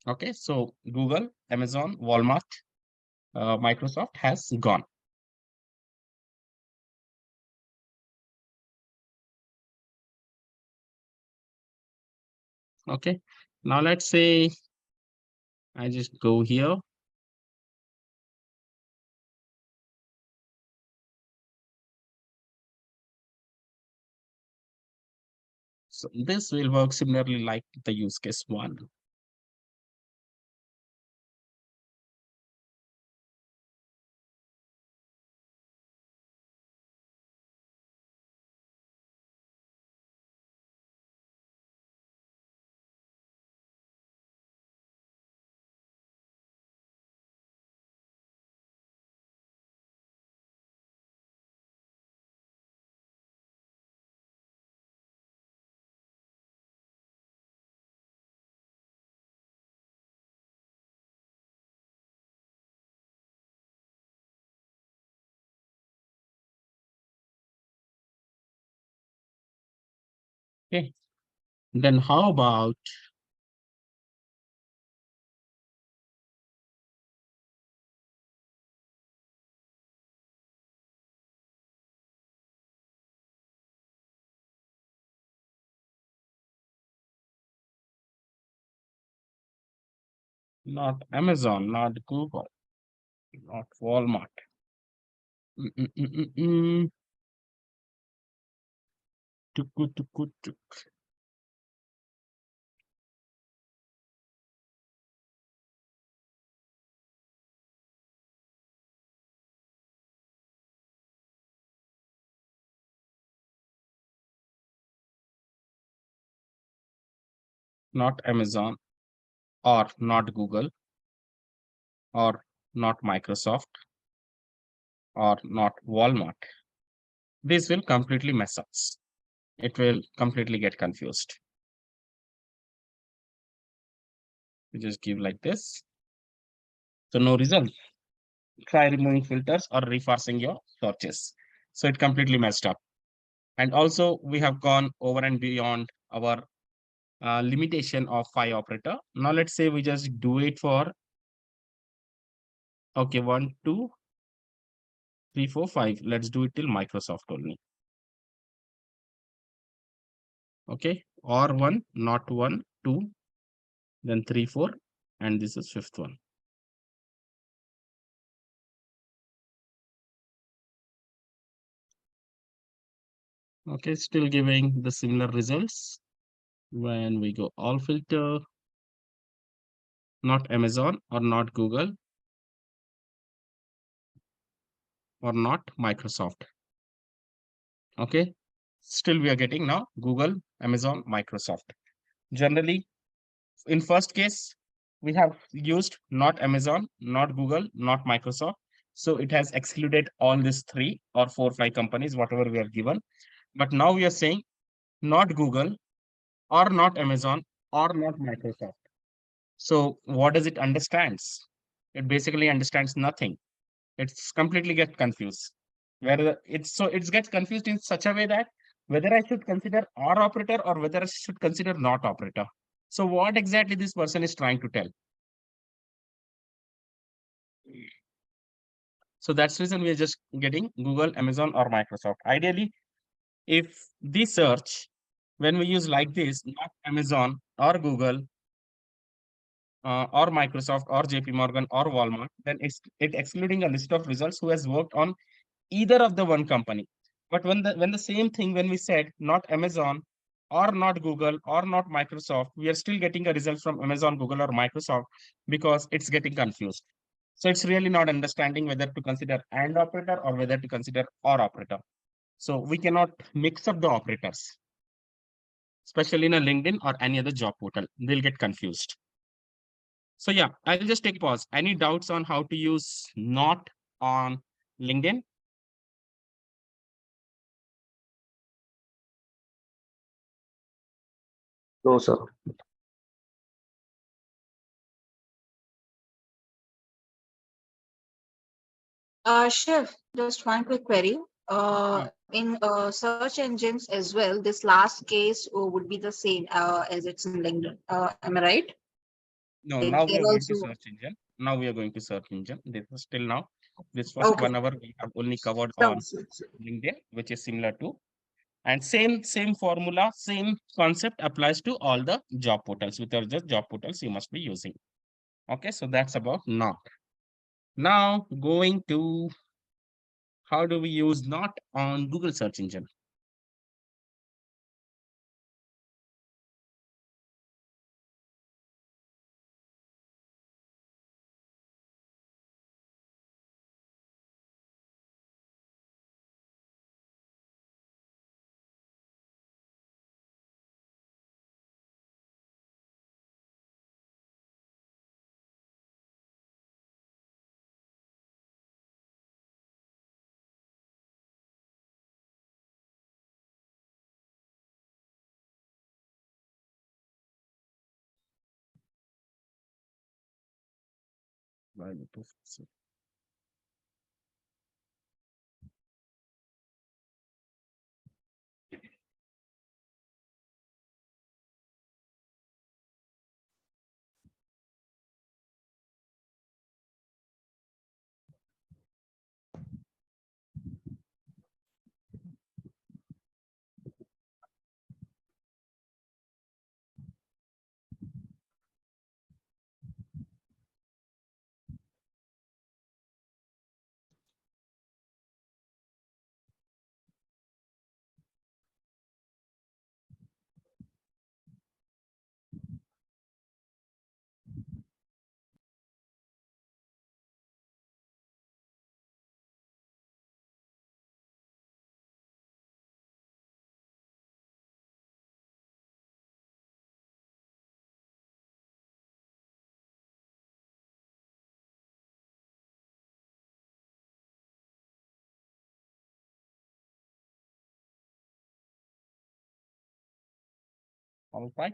A: Okay, so Google, Amazon, Walmart, Microsoft has gone. Okay, now let's say I just go here. So this will work similarly like the use case one. Okay, then how about not Amazon, not Google, not Walmart. Mm, mm, mm, mm, mm. Tuk. Not Amazon or not Google or not Microsoft or not Walmart. This will completely mess up. It will completely get confused. You just give like this. So no result. Try removing filters or reparsing your searches. So it completely messed up. And also we have gone over and beyond our limitation of 5 operator. Now let's say we just do it for, okay, 1, 2, 3, 4, 5. Let's do it till Microsoft only. Okay, or 1, not 1, 2, then 3, 4, and this is fifth one. Okay, still giving the similar results. When we go all filter, not Amazon or not Google or not Microsoft. Okay, still we are getting now Google, Amazon, Microsoft. Generally, in first case, we have used not Amazon, not Google, not Microsoft. So it has excluded all these 3 or 4, 5 companies, whatever we are given. But now we are saying not Google or not Amazon or not Microsoft. So what does it understands? It basically understands nothing. It's completely get confused. where it gets confused in such a way that whether I should consider or operator or whether I should consider not operator. So what exactly this person is trying to tell? So that's the reason we are just getting Google, Amazon, or Microsoft. Ideally, if the search, when we use like this, not Amazon or Google or Microsoft or JP Morgan or Walmart, then it excluding a list of results who has worked on either of the one company. But when the same thing, when we said not Amazon or not Google or not Microsoft, we are still getting a result from Amazon, Google, or Microsoft because it's getting confused. So it's really not understanding whether to consider and operator or whether to consider or operator. So we cannot mix up the operators, especially in a LinkedIn or any other job portal. They'll get confused. So yeah, I'll just take pause. Any doubts on how to use not on LinkedIn?
D: No, sir.
F: Chef, just one quick query.
A: Hmm.
F: In search engines as well, this last case would be the same as it's in LinkedIn. Am I right?
A: No,
F: Like
A: now we
F: there
A: are going to
F: also.
A: search engine. Now we are going to search engine. This is still now. This first
F: Okay.
A: 1 hour we have only covered on
F: Sounds good.
A: LinkedIn, which is similar to, and same formula, same concept applies to all the job portals. Which are just job portals you must be using. Okay, so that's about not. Now going to how do we use not on Google search engine? All right.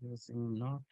A: Using not.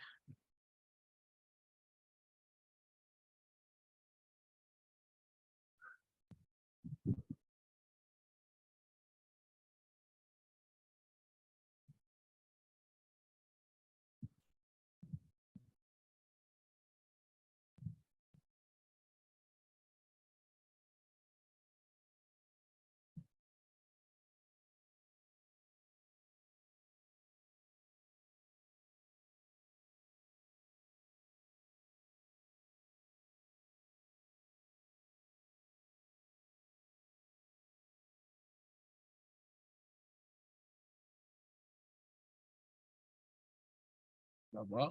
A: Blah, blah.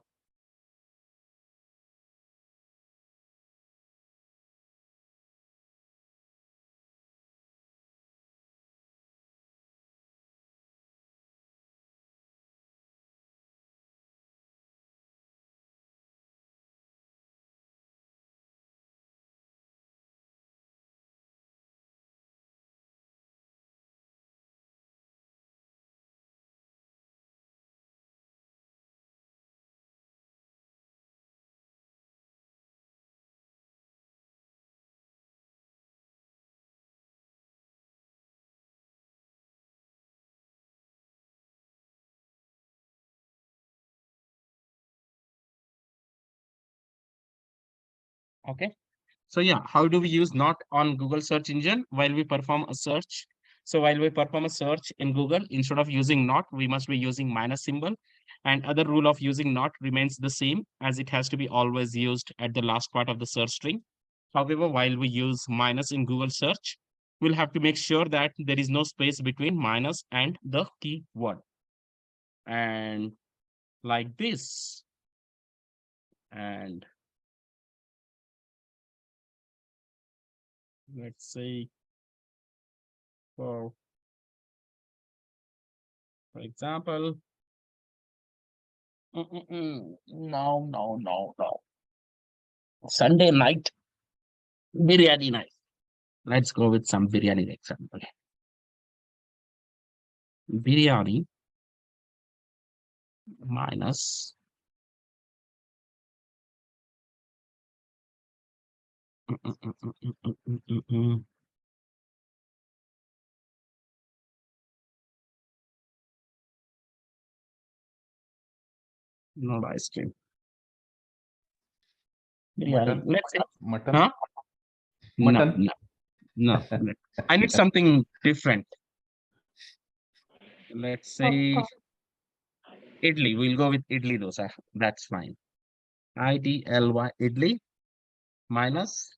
A: Okay. So yeah, how do we use not on Google search engine while we perform a search? So while we perform a search in Google, instead of using not, we must be using minus symbol. And other rule of using not remains the same, as it has to be always used at the last part of the search string. However, while we use minus in Google search, we'll have to make sure that there is no space between minus and the keyword. And like this. And let's say for example, no, no, no, no. Sunday night, biryani night. Let's go with some biryani example. Biryani minus not ice cream. Biryani.
D: Mutton.
A: Let's say,
D: Mutton.
A: huh? No,
D: Mutton.
A: no, no. I need something different. Let's say
E: Popcorn.
A: idli. We'll go with idli dosa. That's fine. IDLY idli minus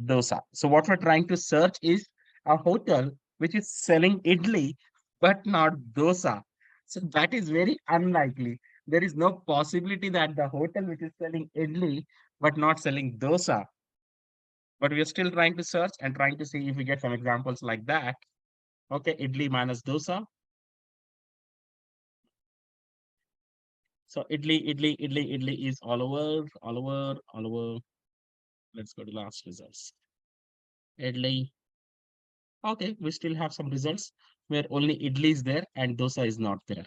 A: dosa. So what we're trying to search is a hotel which is selling idli but not dosa. So that is very unlikely. There is no possibility that the hotel which is selling idli but not selling dosa. But we are still trying to search and trying to see if we get some examples like that. Okay, idli minus dosa. So idli is all over, all over, all over. Let's go to last results. Idli. Okay, we still have some results where only idli is there and dosa is not there.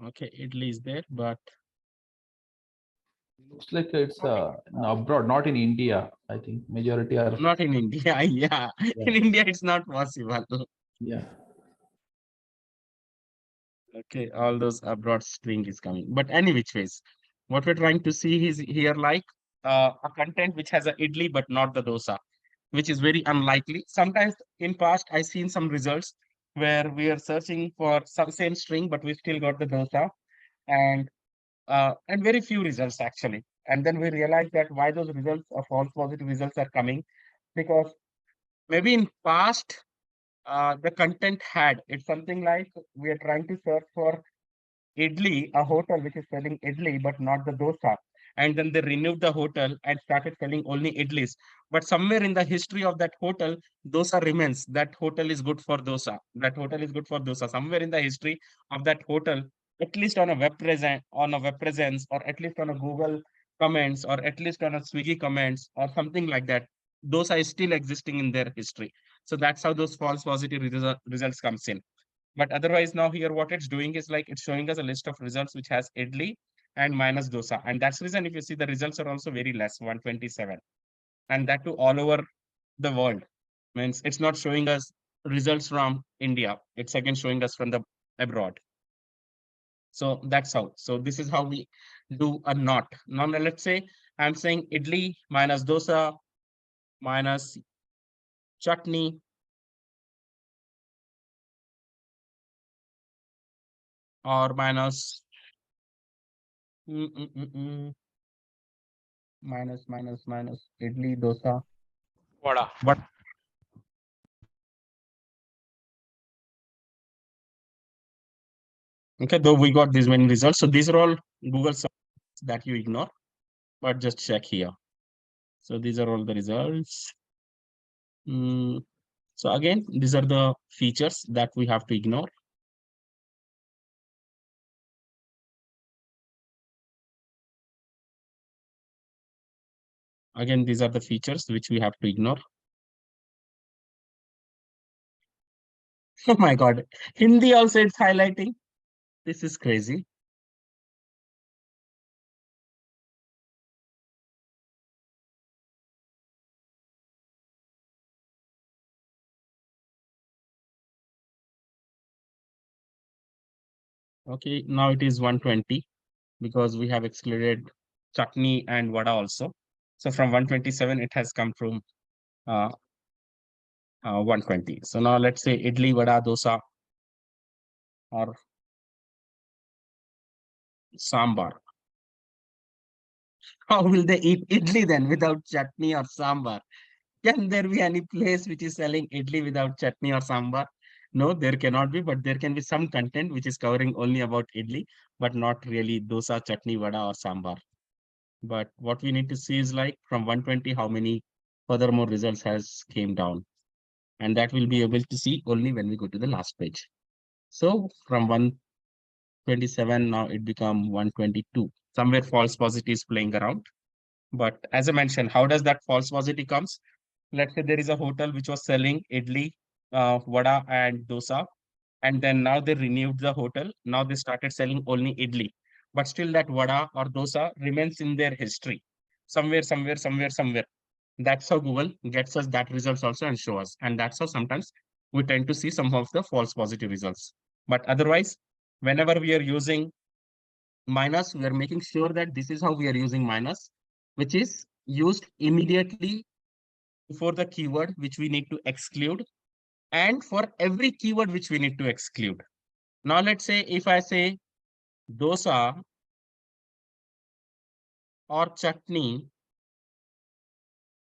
A: Okay, idli is there, but
D: Looks like it's abroad, not in India. I think majority are.
A: not in India. Yeah,
D: Yeah.
A: in India it's not possible.
D: Yeah.
A: Okay, all those abroad string is coming. But any which ways, what we're trying to see is here like a content which has a idli but not the dosa, which is very unlikely. Sometimes in past I seen some results where we are searching for some same string, but we still got the dosa, and very few results actually. And then we realize that why those results or false positive results are coming, because maybe in past the content had it's something like we are trying to search for idli, a hotel which is selling idli but not the dosa. And then they renewed the hotel and started selling only idlis. But somewhere in the history of that hotel, dosa remains. That hotel is good for dosa. That hotel is good for dosa. Somewhere in the history of that hotel, at least on a web presence, or at least on a Google comments, or at least on a Swiggy comments, or something like that, dosa is still existing in their history. So that's how those false positive results comes in. But otherwise, now here what it's doing is like it's showing us a list of results which has idli and minus dosa. And that's the reason if you see the results are also very less, 127. And that too all over the world. Means it's not showing us results from India. It's again showing us from the abroad. So that's how. So this is how we do a not. Now let's say I'm saying idli minus dosa minus chutney or minus mm, mm, mm, mm, minus idli dosa.
C: Vada.
A: But okay, though we got these many results. So these are all Google search that you ignore, but just check here. So these are all the results. So again, these are the features that we have to ignore. Again, these are the features which we have to ignore. Oh my God, Hindi also it's highlighting. This is crazy. Okay, now it is 120 because we have excluded chutney and vada also. So from 127, it has come from uh, 120. So now let's say idli, vada, dosa, or sambar. How will they eat idli then without chutney or sambar? Can there be any place which is selling idli without chutney or sambar? No, there cannot be, but there can be some content which is covering only about idli, but not really dosa, chutney, vada, or sambar. But what we need to see is like from 120, how many furthermore results has came down. And that will be able to see only when we go to the last page. So from 127, now it become 122. Somewhere false positive is playing around. But as I mentioned, how does that false positive comes? Let's say there is a hotel which was selling idli, vada, and dosa, and then now they renewed the hotel. Now they started selling only idli, but still that vada or dosa remains in their history, somewhere. That's how Google gets us that results also and show us, and that's how sometimes we tend to see some of the false positive results. But otherwise, whenever we are using minus, we are making sure that this is how we are using minus, which is used immediately for the keyword which we need to exclude, and for every keyword which we need to exclude. Now, let's say if I say dosa or chutney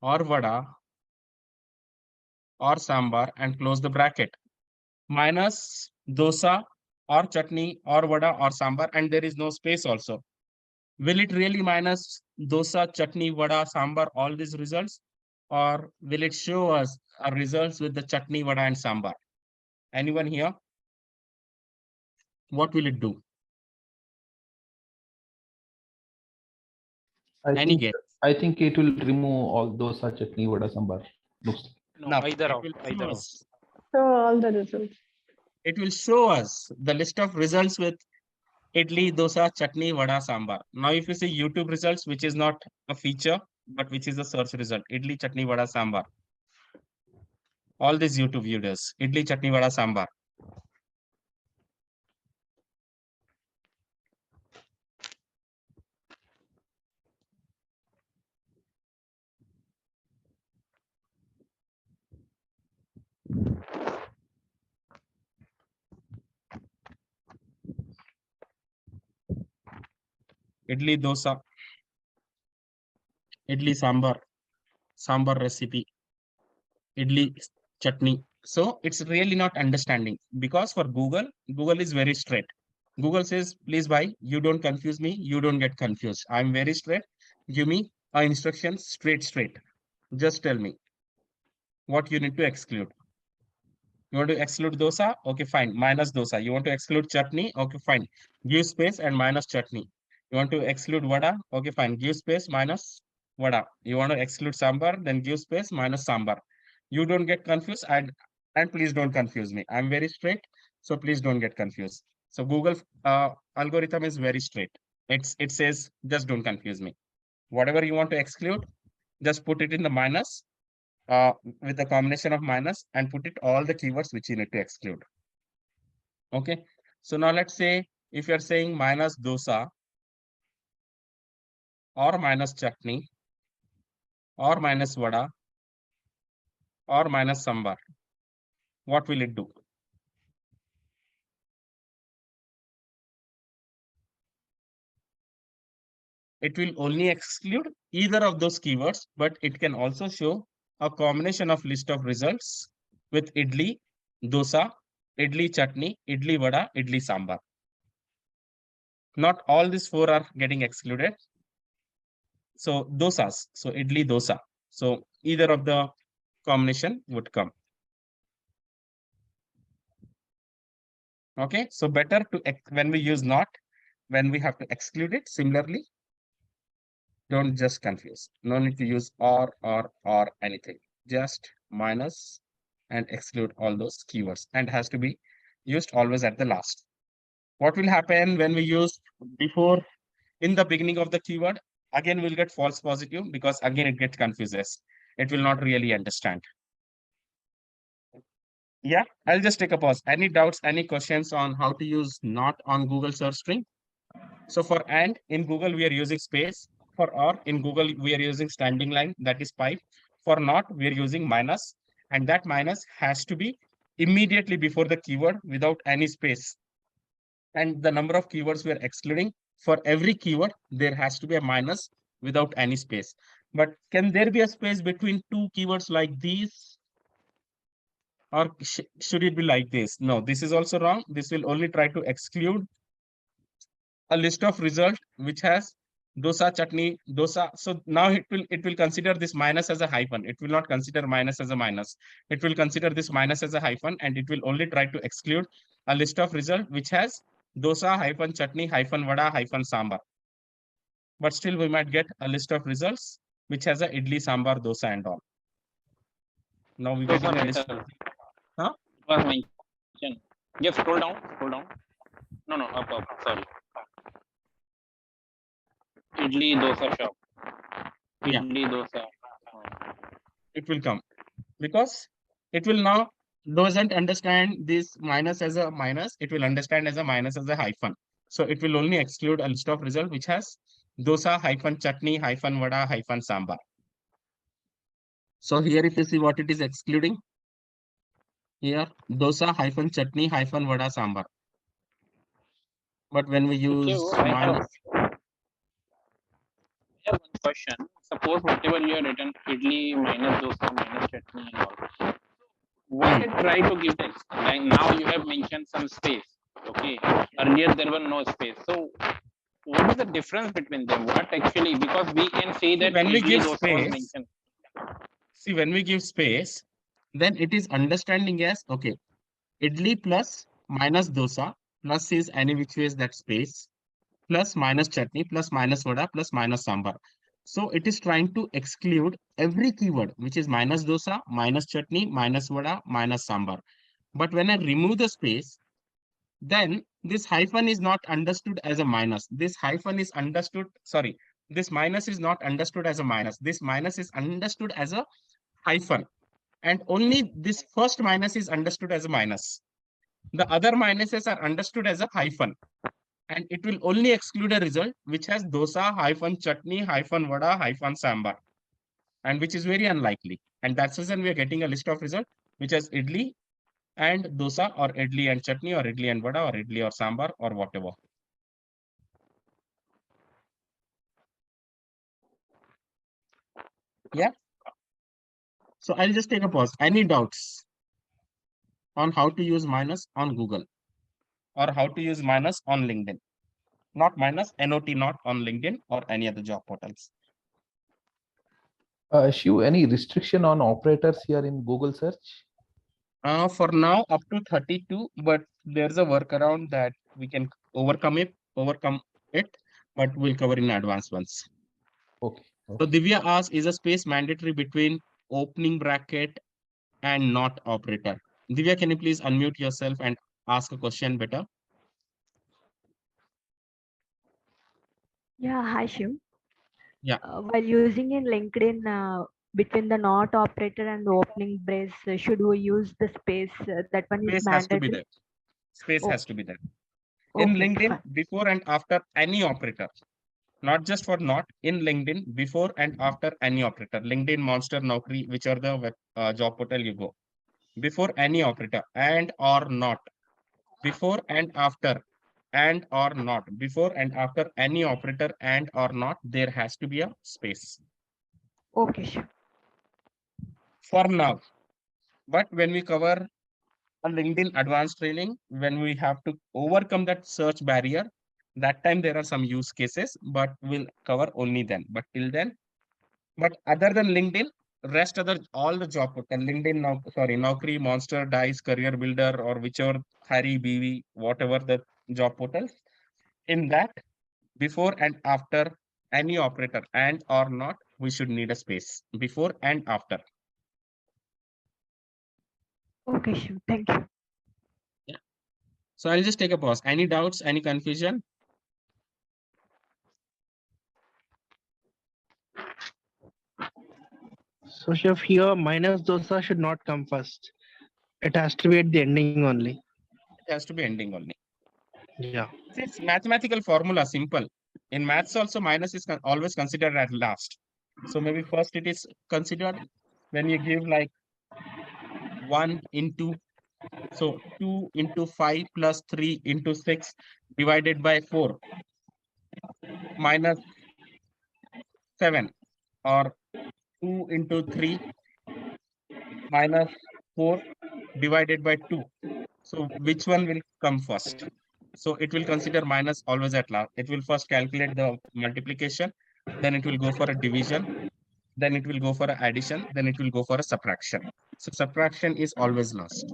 A: or vada or sambar and close the bracket, minus dosa or chutney or vada or sambar, and there is no space also. Will it really minus dosa, chutney, vada, sambar, all these results? Or will it show us our results with the chutney, vada, and sambar? Anyone here? What will it do?
D: I
A: Any
D: think
A: guess?
D: I think it will remove all those chutney vada sambar. Looks
G: No,
A: Now,
G: either
A: it
G: of
A: will
G: either
A: show
G: of.
A: us.
E: So all the results.
A: It will show us the list of results with idli, dosa, chutney, vada, sambar. Now, if you see YouTube results, which is not a feature, but which is a search result, idli, chutney, vada, sambar. All these YouTube videos, idli, chutney, vada, sambar. Idli, dosa, idli, sambar, sambar recipe, idli, chutney. So it's really not understanding, because for Google, Google is very straight. Google says, please bhai, you don't confuse me, you don't get confused. I'm very straight. Give me a instruction straight. Just tell me what you need to exclude. You want to exclude dosa? Okay, fine. Minus dosa. You want to exclude chutney? Okay, fine. Give space and minus chutney. You want to exclude vada? Okay, fine. Give space minus vada. You want to exclude sambar? Then give space minus sambar. You don't get confused, and please don't confuse me. I'm very straight, so please don't get confused. So Google algorithm is very straight. It says just don't confuse me. Whatever you want to exclude, just put it in the minus, uh, with the combination of minus, and put it all the keywords which you need to exclude. Okay. So now let's say if you're saying minus dosa or minus chutney or minus vada or minus sambar, what will it do? It will only exclude either of those keywords, but it can also show a combination of list of results with idli, dosa, idli chutney, idli vada, idli sambar. Not all these four are getting excluded. So dosas, so idli dosa. So either of the combination would come. Okay, so better to when we use not, when we have to exclude it. Similarly, don't just confuse. No need to use or anything. Just minus and exclude all those keywords, and has to be used always at the last. What will happen when we use before in the beginning of the keyword? Again, we'll get false positive, because again it gets confuses. It will not really understand. Yeah, I'll just take a pause. Any doubts, any questions on how to use not on Google search string? So for and in Google, we are using space. For or in Google, we are using standing line, that is pipe. For not, we are using minus, and that minus has to be immediately before the keyword without any space. And the number of keywords we are excluding, for every keyword, there has to be a minus without any space. But can there be a space between two keywords like these? Or should it be like this? No, this is also wrong. This will only try to exclude a list of result which has dosa, chutney, dosa. So now it will consider this minus as a hyphen. It will not consider minus as a minus. It will consider this minus as a hyphen, and it will only try to exclude a list of result which has dosa hyphen chutney hyphen vada hyphen sambar. But still we might get a list of results which has a idli, sambar, dosa and all. Now we're getting a list. Huh?
C: It was mentioned. Just scroll down, scroll down. No, no, up, sorry. Idli dosa shop.
A: Yeah.
C: Idli dosa.
A: It will come because it will now doesn't understand this minus as a minus. It will understand as a minus as a hyphen. So it will only exclude a list of result which has dosa hyphen chutney hyphen vada hyphen sambar. So here if you see what it is excluding, here dosa hyphen chutney hyphen vada sambar. But when we
C: Okay,
A: use
C: I
A: minus,
C: have one question. Suppose whatever you have written, idli minus dosa minus chutney and all. Why try to give text? Like now you have mentioned some space. Okay. Earlier there were no space. So what is the difference between them? What actually, because we can say that
A: when we
C: idli
A: give
C: dosa was
A: space,
C: mentioned.
A: see when we give space, then it is understanding as okay, idli plus minus dosa plus is any which ways that space plus minus chutney plus minus vada plus minus sambar. So it is trying to exclude every keyword which is minus dosa, minus chutney, minus vada, minus sambar. But when I remove the space, then this hyphen is not understood as a minus. This hyphen is understood, sorry, this minus is not understood as a minus. This minus is understood as a hyphen. And only this first minus is understood as a minus. The other minuses are understood as a hyphen, and it will only exclude a result which has dosa hyphen chutney hyphen vada hyphen sambar, and which is very unlikely. And that's the reason we are getting a list of result which has idli and dosa or idli and chutney or idli and vada or idli or sambar or whatever. Yeah. So I'll just take a pause. Any doubts on how to use minus on Google or how to use minus on LinkedIn? Not minus, NOT not on LinkedIn or any other job portals.
D: Shiv, any restriction on operators here in Google search?
A: For now, up to 32, but there's a workaround that we can overcome it, but we'll cover in advance ones.
D: Okay.
A: So Divya asks, is a space mandatory between opening bracket and not operator? Divya, can you please unmute yourself and ask a question better?
G: Yeah, hi Shiv.
A: Yeah,
G: While using in LinkedIn, between the not operator and the opening brace, should we use the space? That one is
A: space has to be
G: mandatory.
A: there. Space has to
G: Okay,
A: be there. In
G: okay,
A: LinkedIn,
G: fine.
A: before and after any operator, not just for not in LinkedIn, before and after any operator, LinkedIn, Monster, Naukri, which are the job portal you go. Before any operator and or not, before and after and or not, before and after any operator and or not, there has to be a space
G: Okay, Shiv.
A: for now. But when we cover a LinkedIn advanced training, when we have to overcome that search barrier, that time there are some use cases, but we'll cover only then. But till then, but other than LinkedIn, rest other all the job portal, LinkedIn now, sorry, Naukri, Monster, Dice, Career Builder, or whichever Hari, BV, whatever the job portals, in that before and after any operator and or not, we should need a space before and after.
G: Okay, Shiv. Thank you.
A: Yeah. So I'll just take a pause. Any doubts, any confusion?
B: So Chef, here minus dosa should not come first. It has to be at the ending only.
A: It has to be ending only.
B: Yeah.
A: It's mathematical formula, simple. In maths also, minus is always considered at last. So maybe first it is considered when you give like 1 into, so 2 into 5 plus 3 into 6 divided by 4 minus 7, or 2 into 3 minus 4 divided by 2. So which one will come first? So it will consider minus always at last. It will first calculate the multiplication, then it will go for a division, then it will go for a addition, then it will go for a subtraction. So subtraction is always last.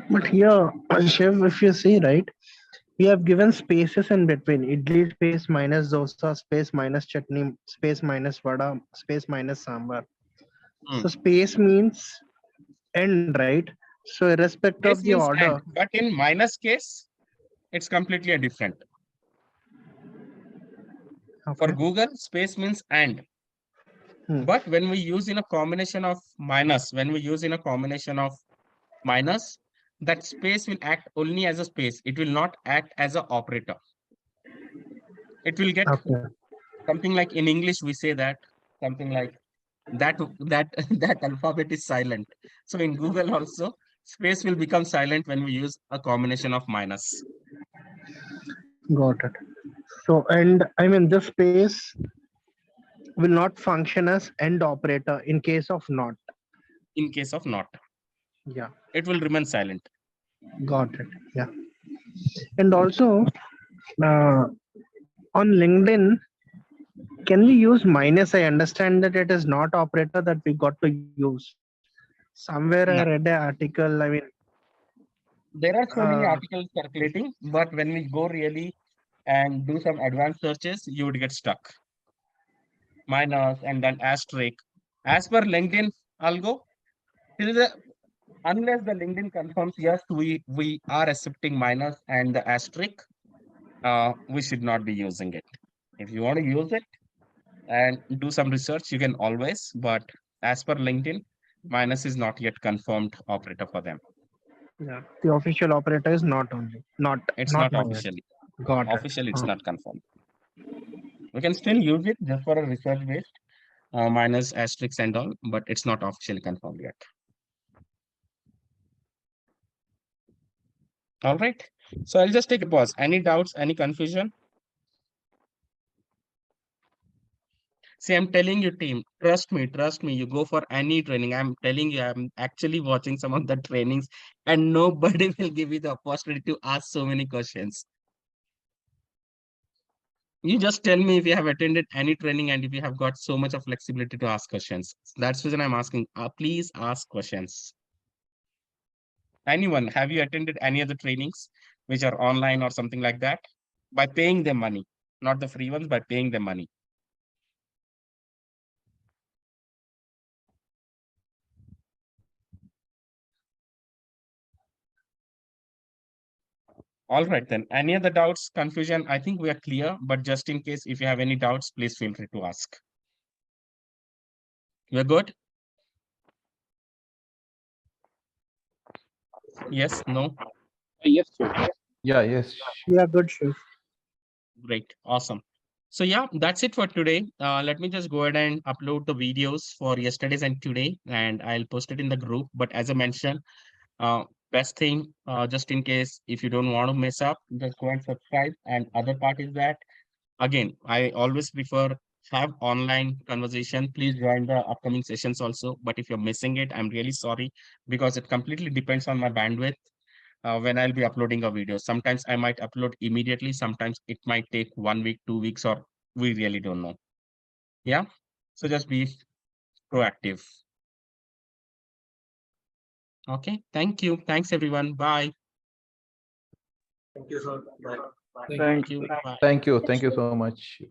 B: But here, Shiv, if you see, right, we have given spaces in between. Idli space minus dosa space minus chutney space minus vada space minus sambar. So space means end, right? So irrespective of
A: Space
B: the
A: means
B: order.
A: and, but in minus case, it's completely different. For
B: Okay.
A: Google, space means and.
B: Hmm.
A: But when we use in a combination of minus, minus, that space will act only as a space. It will not act as an operator. It will get
B: Okay.
A: something like in English, we say that something like that that alphabet is silent. So in Google also, space will become silent when we use a combination of minus.
B: Got it. So, and I mean, this space will not function as end operator in case of not.
A: In case of not,
B: Yeah.
A: it will remain silent.
B: Got it. Yeah. And also, uh, on LinkedIn, can we use minus? I understand that it is not operator that we got to use. Somewhere I read
A: No.
B: an article. I mean,
A: There are so many
B: uh,
A: articles circulating, but when we go really and do some advanced searches, you would get stuck. Minus and then asterisk. As per LinkedIn algo, till the unless the LinkedIn confirms yes, we are accepting minus and the asterisk, we should not be using it. If you want to use it and do some research, you can always, but as per LinkedIn, minus is not yet confirmed operator for them.
B: yeah, the official operator is not only
A: It's
B: not
A: not
B: minus.
A: officially.
B: Got it.
A: Officially, it's not confirmed. We can still use it just for a research based, minus asterisks and all, but it's not officially confirmed yet. All right. So I'll just take a pause. Any doubts, any confusion? See, I'm telling you, team, trust me, you go for any training. I'm telling you, I'm actually watching some of the trainings and nobody will give you the opportunity to ask so many questions. You just tell me if you have attended any training and if you have got so much of flexibility to ask questions. That's the reason I'm asking, please ask questions. Anyone, have you attended any of the trainings which are online or something like that? By paying them money, not the free ones, by paying them money. All right, then. Any other doubts, confusion? I think we are clear, but just in case, if you have any doubts, please feel free to ask. We're good? Yes, no?
C: Yes, sure.
D: Yeah, yes.
B: Yeah, good, Shiv.
A: Great, awesome. So yeah, that's it for today. Let me just go ahead and upload the videos for yesterday's and today, and I'll post it in the group. But as I mentioned, uh, best thing, just in case if you don't want to mess up, just go and subscribe. And other part is that, again, I always prefer have online conversation. Please join the upcoming sessions also. But if you're missing it, I'm really sorry because it completely depends on my bandwidth when I'll be uploading a video. Sometimes I might upload immediately. Sometimes it might take 1 week, 2 weeks, or we really don't know. Yeah. So just be proactive. Okay. Thank you. Thanks, everyone. Bye.
B: Thank you, sir. Bye.
A: Thank you. Bye.
D: Thank you. Thank you so much.